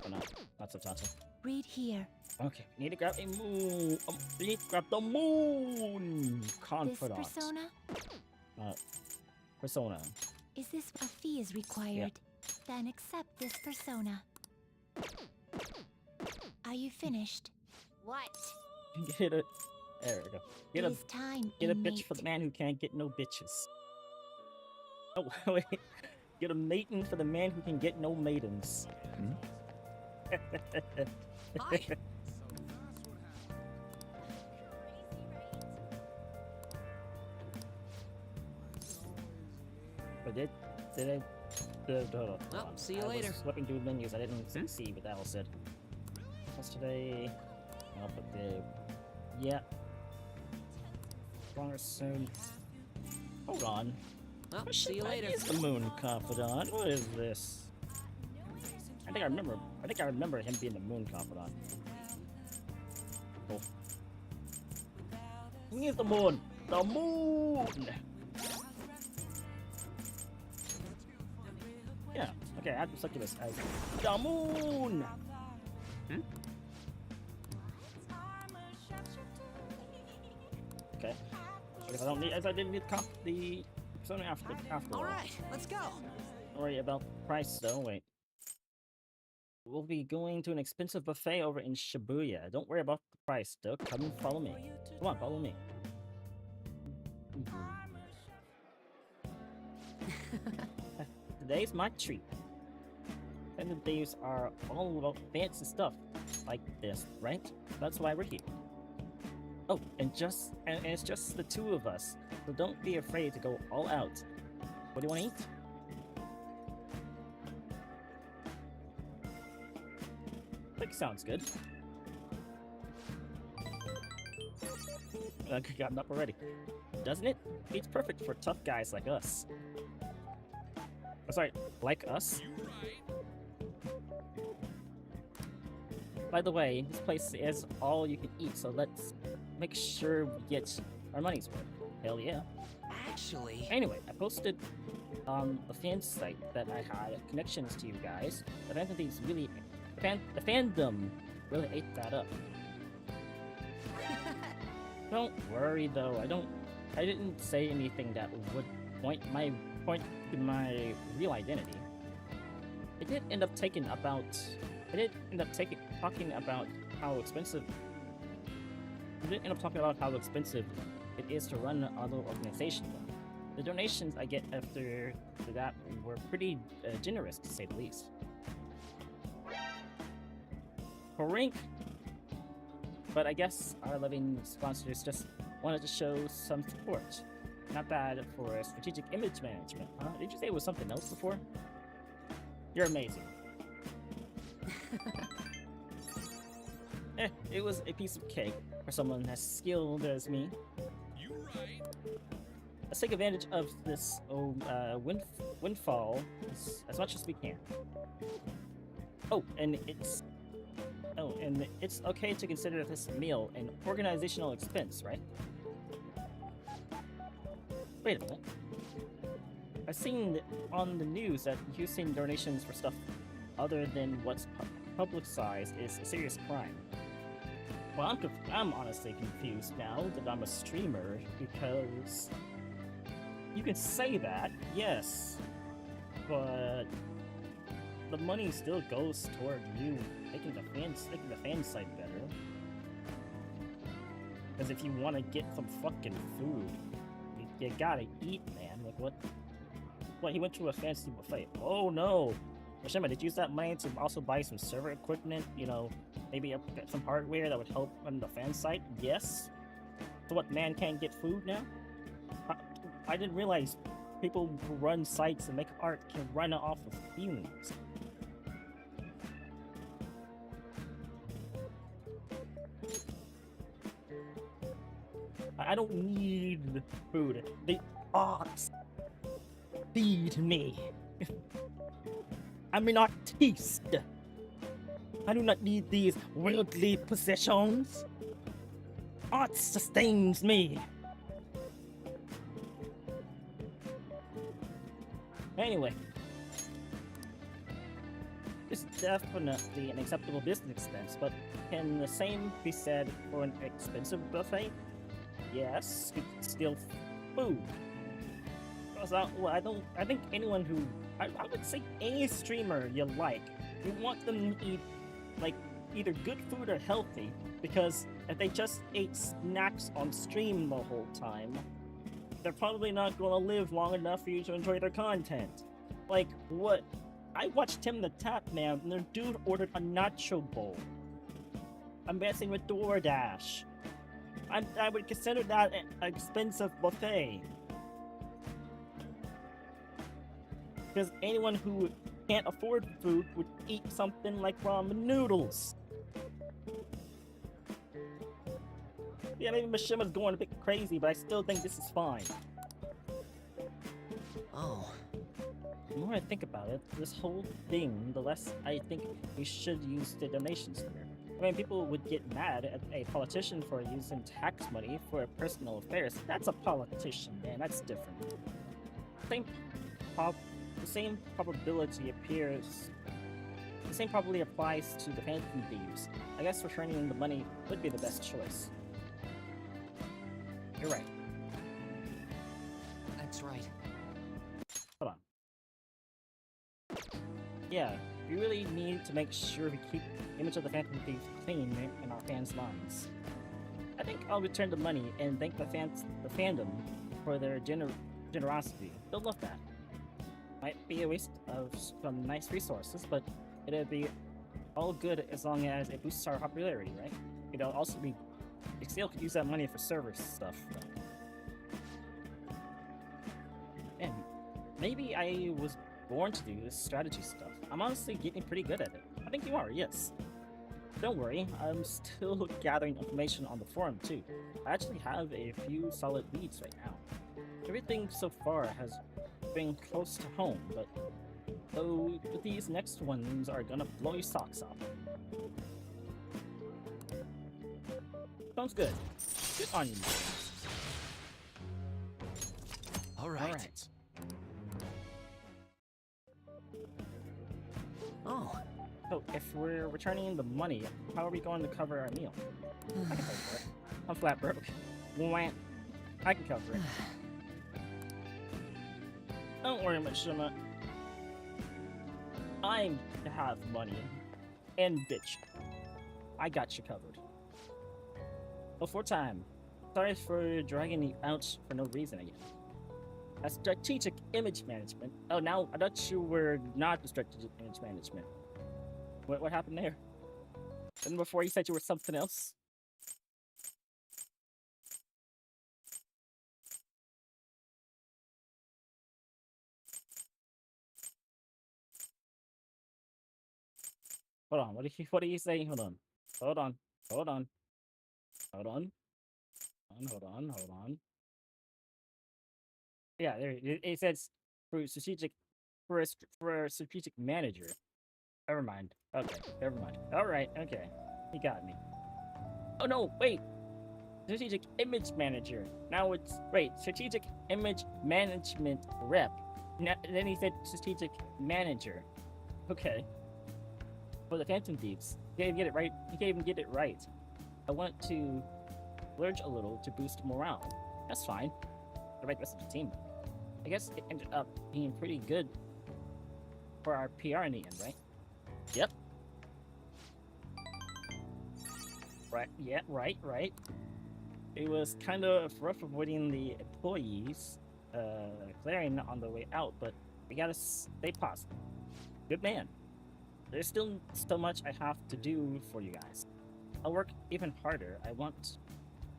[SPEAKER 1] Oh no, not substantial.
[SPEAKER 3] Read here.
[SPEAKER 1] Okay, need to grab a moon. Need to grab the moon. Confidant.
[SPEAKER 3] This persona?
[SPEAKER 1] Persona.
[SPEAKER 3] Is this a fee is required? Then accept this persona. Are you finised?
[SPEAKER 11] What?
[SPEAKER 1] Get it. There we go. Get
[SPEAKER 3] It
[SPEAKER 1] a
[SPEAKER 3] is time,
[SPEAKER 1] get a
[SPEAKER 3] inmate.
[SPEAKER 1] bitch for the man who can't get no bitches. Oh wait. Get a maiden for the man who can get no maidens.
[SPEAKER 10] Hi.
[SPEAKER 1] But did I? Hold on.
[SPEAKER 10] Well, see you
[SPEAKER 1] I
[SPEAKER 10] later.
[SPEAKER 1] was flipping through menus. I didn't see what the hell said. Yesterday. I'll put the. Yeah. Longer soon. Hold on.
[SPEAKER 10] Well,
[SPEAKER 1] What
[SPEAKER 10] see
[SPEAKER 1] shit
[SPEAKER 10] you
[SPEAKER 1] that
[SPEAKER 10] later.
[SPEAKER 1] is the Moon Confidant? What is this? I think I remember him being the Moon Confidant. Cool. Who needs the moon? The moon! Yeah, okay, I have to select this as the moon! Okay. If I didn't need the persona after all.
[SPEAKER 10] Alright, let's go.
[SPEAKER 1] Don't worry about the price though, wait. We'll be going to an expensive buffet over in Shibuya. Don't worry about the price, though. Come and follow me. Come on, follow me. Today's my treat. And the days are all about fancy stuff like this, right? That's why we're here. Oh, and it's just the two of us, so don't be afraid to go all out. What do you want to eat? That sounds good. I got up already. Doesn't it? It's perfect for tough guys like us. Oh, sorry, like us? By the way, this place is all you can eat, so let's make sure we get our money's worth. Hell yeah.
[SPEAKER 10] Actually...
[SPEAKER 1] Anyway, I posted on the fan site that I had connections to you guys. The Phantom Thieves really... The fandom really ate that up. Don't worry though, I didn't say anything that would point to my real identity. I did end up talking about how expensive it is to run another organization. The donations I get after that were pretty generous, to say the least. Horink! But I guess our loving sponsors just wanted to show some support. Not bad for strategic image management, huh? Did you say it was something else before? You're amazing. It was a piece of cake for someone as skilled as me.
[SPEAKER 8] You right.
[SPEAKER 1] Let's take advantage of this windfall as much as we can. Oh, and it's okay to consider this meal an organizational expense, right? Wait a minute. I've seen on the news that using donations for stuff other than what's publicized is a serious crime. Well, I'm honestly confused now that I'm a streamer, because you can say that, yes, but the money still goes toward you making the fan site better. Because if you want to get some fucking food, you gotta eat, man. Like what? What? He went to a fancy buffet. Oh no! Mishima, did you use that money to also buy some server equipment? You know, maybe some hardware that would help run the fan site? Yes. So what? Man can't get food now? I didn't realize people who run sites and make art can run off of fumes. I don't need food. The arts feed me. I'm an artiste. I do not need these worldly possessions. Art sustains me. Anyway, it's definitely an acceptable business expense, but can the same be said for an expensive buffet? Yes, it's still food. I think anyone who, I would say any streamer you like, you want them to eat, like, either good food or healthy, because if they just ate snacks on stream the whole time, they're probably not gonna live long enough for you to enjoy their content. Like, what? I watched Tim the Tap Man, and their dude ordered a nacho bowl. I'm messing with DoorDash. I would consider that an expensive buffet. Because anyone who can't afford food would eat something like ramen noodles. Yeah, maybe Mishima's going a bit crazy, but I still think this is fine.
[SPEAKER 17] Oh.
[SPEAKER 1] The more I think about it, this whole thing, the less I think we should use the donation center. I mean, people would get mad at a politician for using tax money for personal affairs. That's a politician, man. That's different. The same probability appears. The same probably applies to the Phantom Thieves. I guess returning the money would be the best choice. You're right.
[SPEAKER 17] That's right.
[SPEAKER 1] Hold on. Yeah, we really need to make sure we keep the image of the Phantom Thieves clean in our fans' minds. I think I'll return the money and thank the fandom for their generosity. They'll love that. Might be a waste of some nice resources, but it'll be all good as long as it boosts our popularity, right? It'll also be... We still could use that money for server stuff, though. And maybe I was born to do this strategy stuff. I'm honestly getting pretty good at it. I think you are, yes. Don't worry, I'm still gathering information on the forum, too. I actually have a few solid leads right now. Everything so far has been close to home, but though these next ones are gonna blow your socks off. Sounds good. Good on you, James.
[SPEAKER 17] Alright. Oh.
[SPEAKER 1] So, if we're returning the money, how are we going to cover our meal? I can pay for it. I'm flat broke. Wah. I can cover it. Don't worry, Mishima. I have money. And bitch. I got you covered. Before time. Sorry for dragging you out for no reason again. A strategic image management. Oh, now I thought you were not the strategic image management. What happened there? And before you said you were something else? Hold on, what are you saying? Hold on. Hold on. Hold on. Hold on. Hold on. Yeah, there it says for a strategic manager. Never mind. Okay, never mind. Alright, okay. You got me. Oh no, wait! Strategic image manager. Now it's strategic image management rep. Then he said strategic manager. Okay. For the Phantom Thieves. He can't even get it right. I want to splurge a little to boost morale. That's fine. The right rest of the team. I guess it ended up being pretty good for our PR in the end, right? Yep. Right, yeah, right. It was kind of rough avoiding the employees clearing on the way out, but we gotta stay positive. Good man. There's still so much I have to do for you guys. I'll work even harder. I want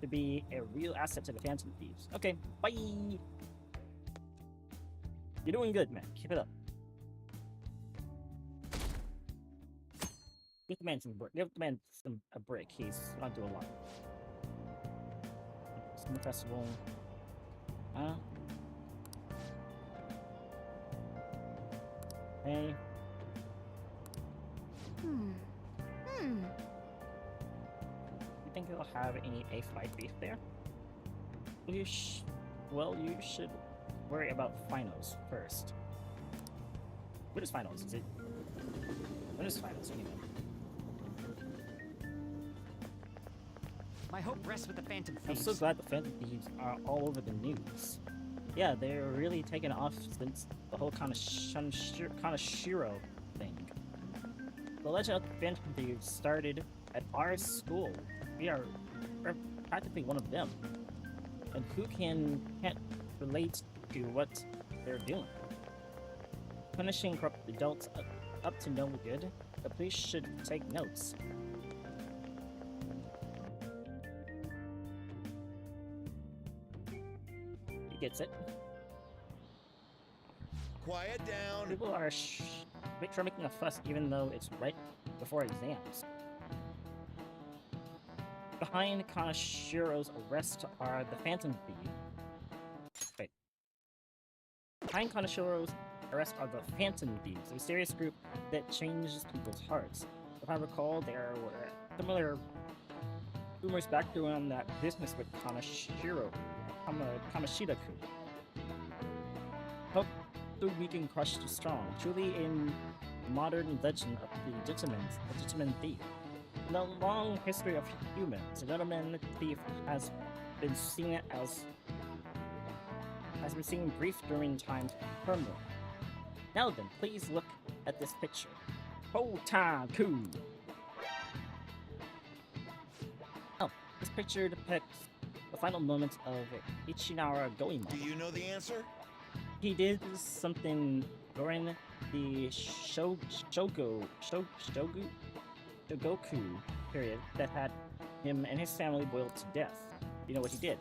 [SPEAKER 1] to be a real asset to the Phantom Thieves. Okay, bye! You're doing good, man. Keep it up. Give the man a break. He's not doing a lot. Summer Festival. Hey.
[SPEAKER 13] Hmm.
[SPEAKER 1] You think they'll have any A-Flight beef there? Well, you should worry about finals first. What is finals? What is finals anyway?
[SPEAKER 18] My hope rests with the Phantom
[SPEAKER 1] I'm
[SPEAKER 18] Thieves.
[SPEAKER 1] so glad the Phantom Thieves are all over the news. Yeah, they're really taking off since the whole Kanashiro thing. The legend of the Phantom Thieves started at our school. We're practically one of them. And who can't relate to what they're doing? Punishing corrupt adults up to no good. The police should take notes. He gets it.
[SPEAKER 19] Quiet down.
[SPEAKER 1] People are making a fuss even though it's right before exams. Behind Kanashiro's arrest are the Phantom Thieves. Wait. Behind Kanashiro's arrest are the Phantom Thieves, a mysterious group that changes people's hearts. If I recall, there were similar rumors back around that business with Kamashida-kun. Hope the weak and crushed is strong, truly in modern legend of the gentleman thief. In the long history of humans, the gentleman thief has been seen brief during times of turmoil. Now then, please look at this picture. Hotaku! Oh, this picture depicts the final moments of Ichinara Goemon.
[SPEAKER 19] Do you know the answer?
[SPEAKER 1] He did something during the Shogoku period that had him and his family boiled to death. You know what he did?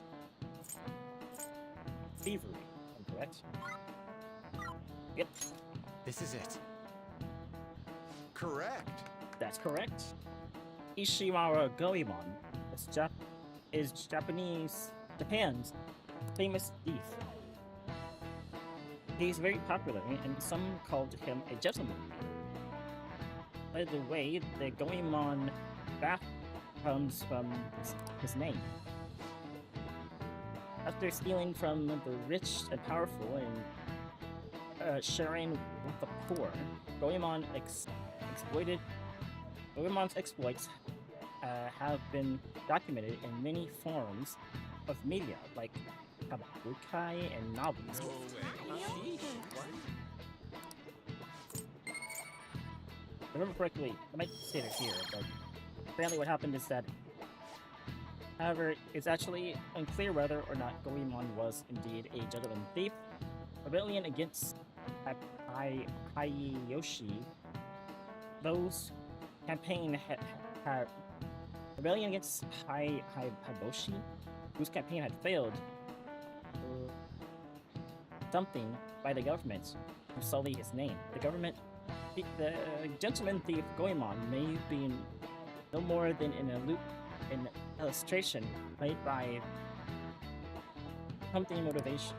[SPEAKER 1] Thievery, I'm correct? Yep.
[SPEAKER 18] This is it.
[SPEAKER 19] Correct.
[SPEAKER 1] That's correct. Ichinara Goemon is Japan's famous thief. He's very popular, and some called him a gentleman. By the way, the Goemon back comes from his name. After stealing from the rich and powerful and sharing with the poor, Goemon's exploits have been documented in many forms of media, like kabukai and novels. If I remember correctly, I might say it here, but apparently what happened is that, however, it's actually unclear whether or not Goemon was indeed a gentleman thief. Rebellion against Hideyoshi, those campaign had rebellion against Hideyoshi, whose campaign had failed, something by the government to sully his name. The gentleman thief Goemon may be no more than an illustration made by something motivations.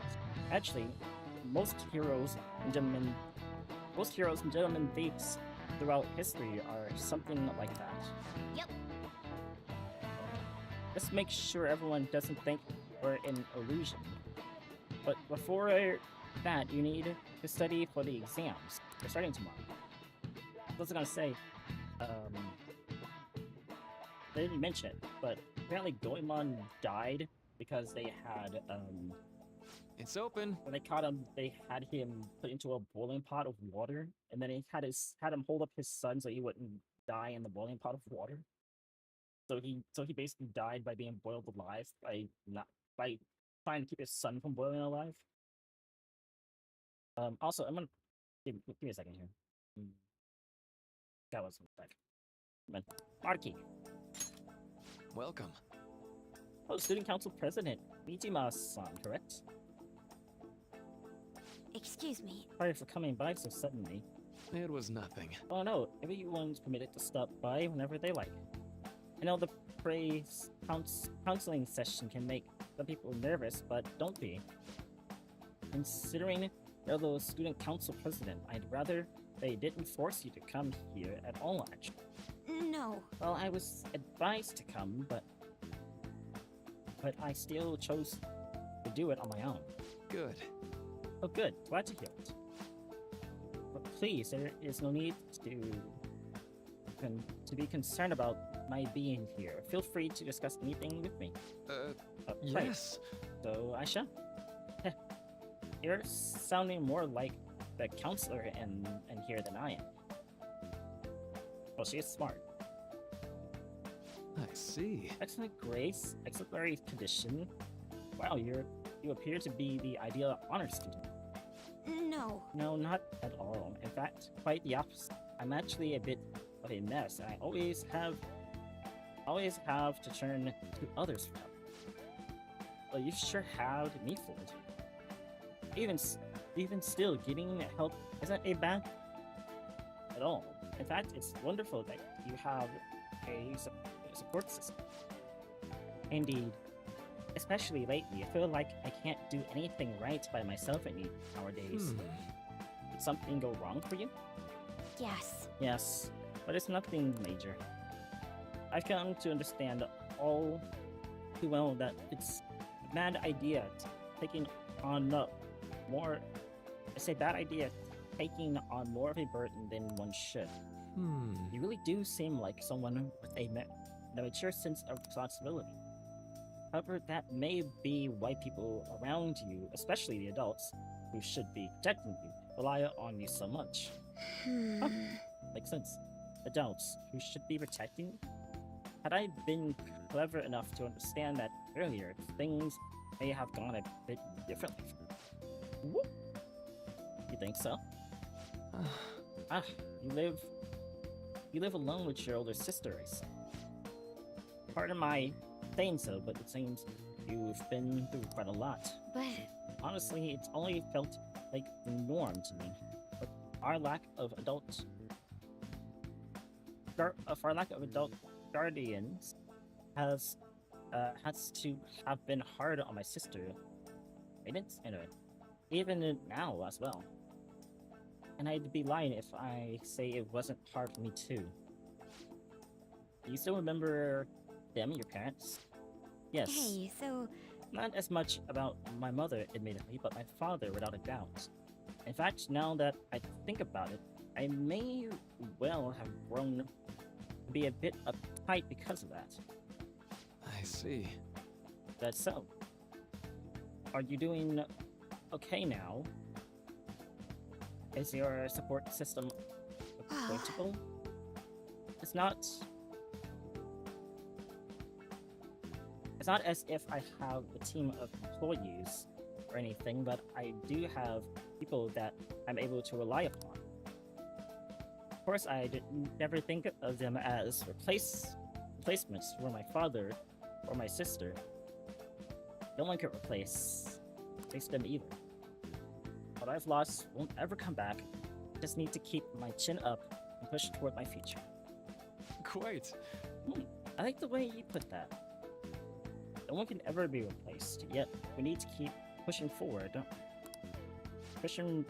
[SPEAKER 1] Actually, most heroes and gentlemen thieves throughout history are something like that.
[SPEAKER 11] Yep.
[SPEAKER 1] Let's make sure everyone doesn't think we're an illusion. But before that, you need to study for the exams. They're starting tomorrow. I was gonna say, they didn't mention it, but apparently Goemon died because they had,
[SPEAKER 14] It's open.
[SPEAKER 1] when they caught him, they had him put into a boiling pot of water, and then he had him hold up his son so he wouldn't die in the boiling pot of water. So he basically died by being boiled alive by trying to keep his son from boiling alive. Also, I'm gonna give me a second here. That was back. Marky.
[SPEAKER 14] Welcome.
[SPEAKER 1] Oh, Student Council President Mijima-san, correct?
[SPEAKER 13] Excuse me.
[SPEAKER 1] Sorry for coming by so suddenly.
[SPEAKER 14] It was nothing.
[SPEAKER 1] Oh no, everyone's permitted to stop by whenever they like. I know the praise counseling session can make some people are nervous, but don't be. Considering you're the student council president, I'd rather they didn't force you to come here at all, actually.
[SPEAKER 13] No.
[SPEAKER 1] Well, I was advised to come, but I still chose to do it on my own.
[SPEAKER 14] Good.
[SPEAKER 1] Oh, good. Glad to hear it. But please, there is no need to be concerned about my being here. Feel free to discuss anything with me. Right.
[SPEAKER 14] Yes.
[SPEAKER 1] So I shall. Heh. You're sounding more like the counselor in here than I am. Well, she is smart.
[SPEAKER 14] I see.
[SPEAKER 1] Excellent grace, exemplary condition. Wow, you appear to be the ideal honor student.
[SPEAKER 13] No.
[SPEAKER 1] No, not at all. In fact, quite the opposite. I'm actually a bit of a mess, and I always have to turn to others for help. Well, you sure have me fooled. Even still, getting help isn't a bad at all. In fact, it's wonderful that you have a support system. Indeed. Especially lately, I feel like I can't do anything right by myself nowadays. Did something go wrong for you?
[SPEAKER 13] Yes.
[SPEAKER 1] Yes, but it's nothing major. I've come to understand all too well that it's a bad idea taking on more. It's a bad idea taking on more of a burden than one should. You really do seem like someone with a mature sense of responsibility. However, that may be why people around you, especially the adults who should be protecting you, rely on you so much. Huh. Makes sense. Adults who should be protecting you? Had I been clever enough to understand that earlier, things may have gone a bit differently. Whoop. You think so? You live alone with your older sister, I see. Pardon my saying so, but it seems you've been through quite a lot.
[SPEAKER 13] But
[SPEAKER 1] honestly, it's only felt like the norm to me. But our lack of adult guardians has to have been hard on my sister. Anyway, even now as well. And I'd be lying if I say it wasn't hard for me too. Do you still remember them, your parents? Yes.
[SPEAKER 13] Hey, so...
[SPEAKER 1] Not as much about my mother, admittedly, but my father, without a doubt. In fact, now that I think about it, I may well have grown to be a bit uptight because of that.
[SPEAKER 14] I see.
[SPEAKER 1] That's so. Are you doing okay now? Is your support system approachable? It's not as if I have a team of employees or anything, but I do have people that I'm able to rely upon. Of course, I never think of them as replacements for my father or my sister. No one can replace them either. What I've lost won't ever come back. I just need to keep my chin up and push toward my future.
[SPEAKER 14] Quite.
[SPEAKER 1] I like the way you put that. No one can ever be replaced, yet we need to keep pushing forward, pushing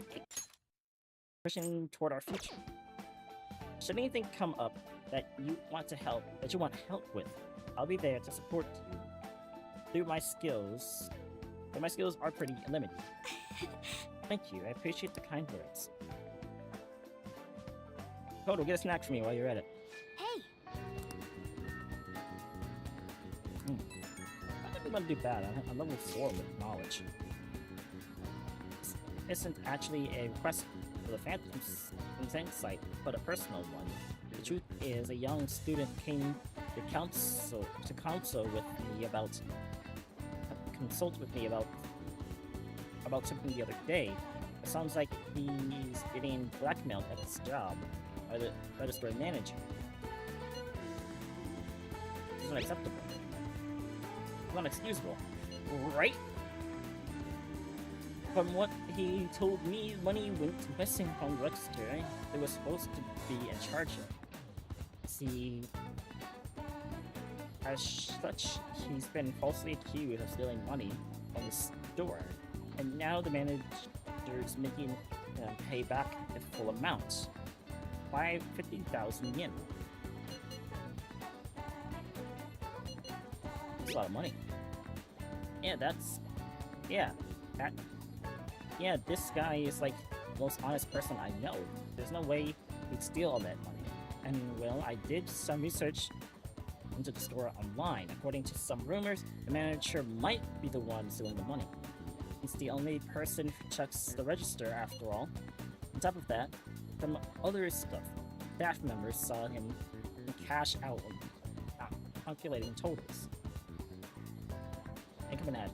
[SPEAKER 1] toward our future. Should anything come up that you want help with, I'll be there to support you. Through my skills, but my skills are pretty limited. Thank you, I appreciate the kind words. Kodo, get a snack for me while you're at it.
[SPEAKER 13] Hey!
[SPEAKER 1] I think I'm gonna do bad. I'm level 4 with knowledge. This isn't actually a request for the Phantom's site, but a personal one. The truth is, a young student came to consult with me about something the other day. It sounds like he's getting blackmailed at his job by the store manager. It's unacceptable. It's unexcusable, right? From what he told me, money went missing from Webster. They were supposed to be in charge of. See, As such, he's been falsely accused of stealing money from the store, and now the manager's making him pay back the full amount. 50,000 yen. That's a lot of money. Yeah, this guy is like the most honest person I know. There's no way he'd steal all that money. And well, I did some research into the store online. According to some rumors, the manager might be the one stealing the money. He's the only person who checks the register after all. On top of that, some other staff members saw him cash out when calculating totals. Think of an ad.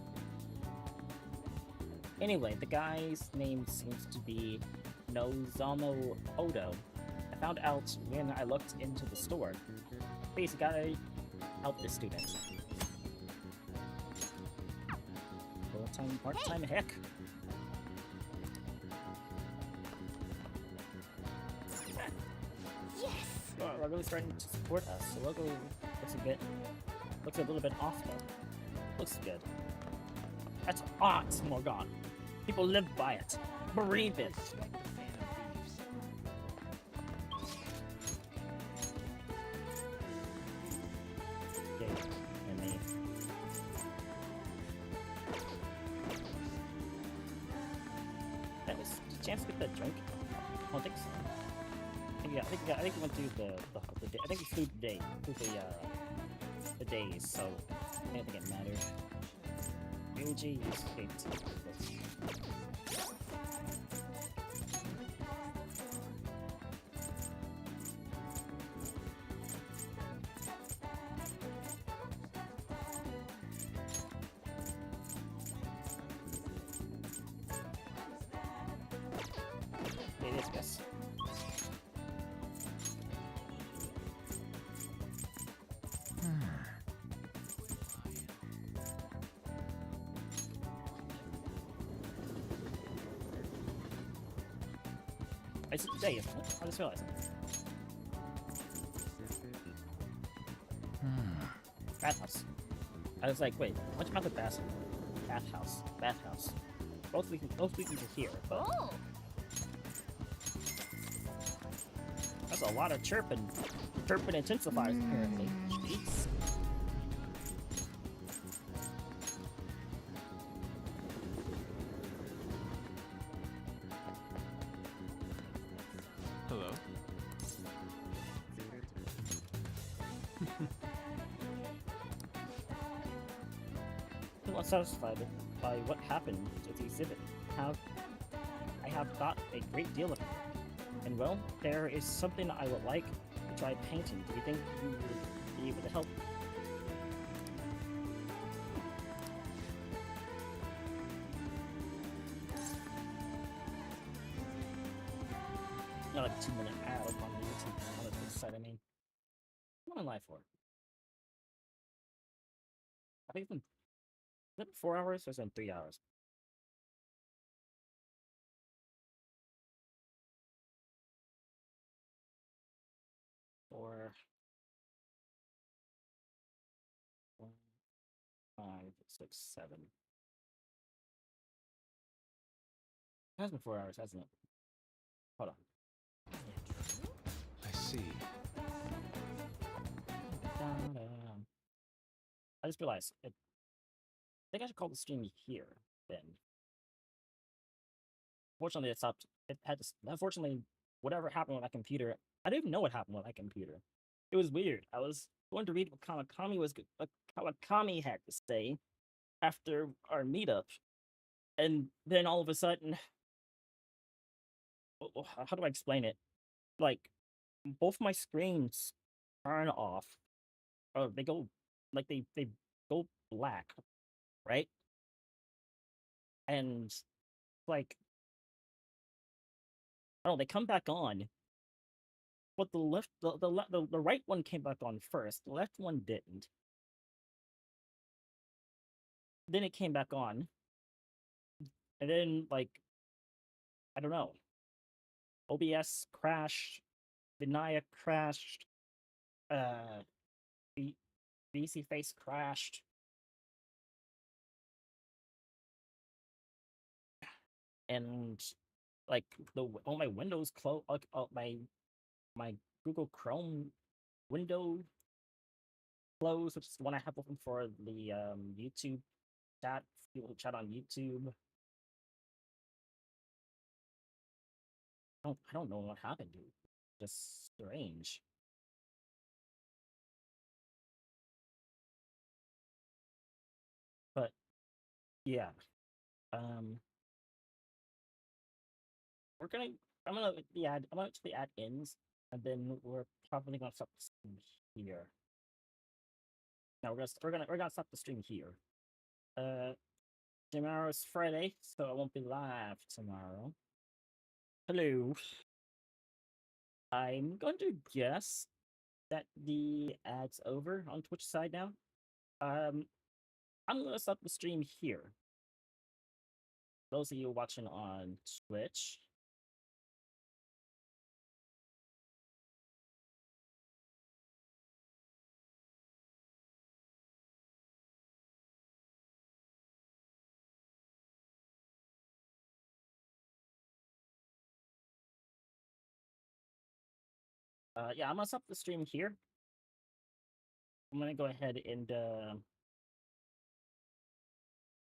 [SPEAKER 1] Anyway, the guy's name seems to be Nozono Odo. I found out when I looked into the store. Please, gotta help this student. Full-time, part-time, heck.
[SPEAKER 7] Yes.
[SPEAKER 1] Well, we're really starting to support us. The logo looks a little bit off though. Looks good. That's art, Morgan. People live by it. Breathe it. Okay, and me. That was a chance to get that drink. Politics. Yeah, I think we went through the day. I think we flew today. The days, so I don't think it matters. UG is 8. It is, yes. It's today, isn't it? I just realized. Bathhouse. I was like, wait, what about the bathhouse? Bathhouse. Both weekends are here, but that's a lot of chirping. Chirping intensifiers apparently. Jeez.
[SPEAKER 14] Hello.
[SPEAKER 1] I'm not satisfied by what happened at the exhibit. I have got a great deal of it. And well, there is something I would like to try painting. Do you think you would be able to help? Not like a 2-minute ad on the YouTube on the site, I mean. What am I live for? I think it's been, is it 4 hours or is it 3 hours? Four, 5, 6, 7. It has been 4 hours, hasn't it? Hold on.
[SPEAKER 14] I see.
[SPEAKER 1] I just realized I think I should call the stream here then. Fortunately, it stopped. It had to. Unfortunately, whatever happened with my computer, I didn't even know what happened with my computer. It was weird. I was going to read what Kawakami had to say after our meetup, and then all of a sudden, how do I explain it? Like, both my screens turn off, or they go like they go black, right? And like, oh, they come back on, but the right one came back on first. The left one didn't. Then it came back on, and then like, I don't know. OBS crashed. Vinaya crashed. VC face crashed. And like all my windows closed, like my Google Chrome window closed, which is the one I have open for the YouTube chat. People chat on YouTube. I don't know what happened, dude. Just strange. But yeah, we're gonna. I'm gonna the ad. I'm gonna to the ad ends, and then we're probably gonna stop the stream here. No, we're gonna stop the stream here. Tomorrow's Friday, so I won't be live tomorrow. Hello. I'm going to guess that the ad's over on Twitch side now. I'm gonna stop the stream here. Those of you watching on Twitch. Yeah, I'm gonna stop the stream here. I'm gonna go ahead and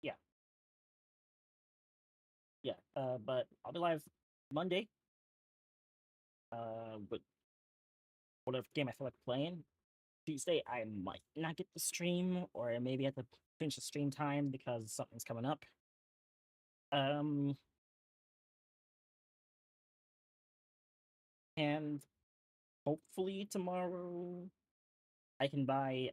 [SPEAKER 1] yeah. Yeah, but I'll be live Monday. With whatever game I feel like playing. Tuesday I might not get the stream, or maybe have to finish the stream time because something's coming up. And hopefully tomorrow I can buy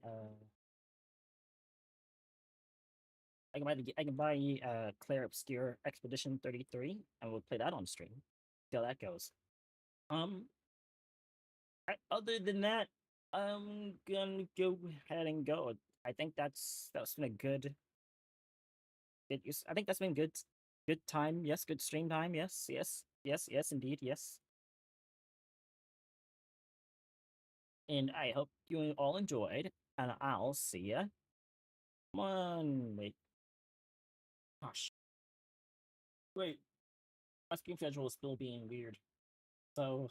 [SPEAKER 1] Claire Obscure Expedition 33, and we'll play that on stream. See how that goes. Other than that, I'm gonna go ahead and go. I think that's been a good. I think that's been good. Good time, yes. Good stream time, yes, indeed, yes. And I hope you all enjoyed, and I'll see ya. Come on, wait. Gosh. Wait. My stream schedule is still being weird. So,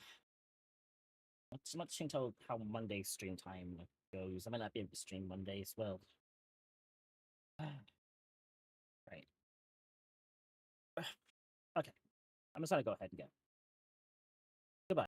[SPEAKER 1] let's change how Monday stream time goes. I might not be able to stream Monday as well. Right. Okay. I'm just gonna go ahead and go.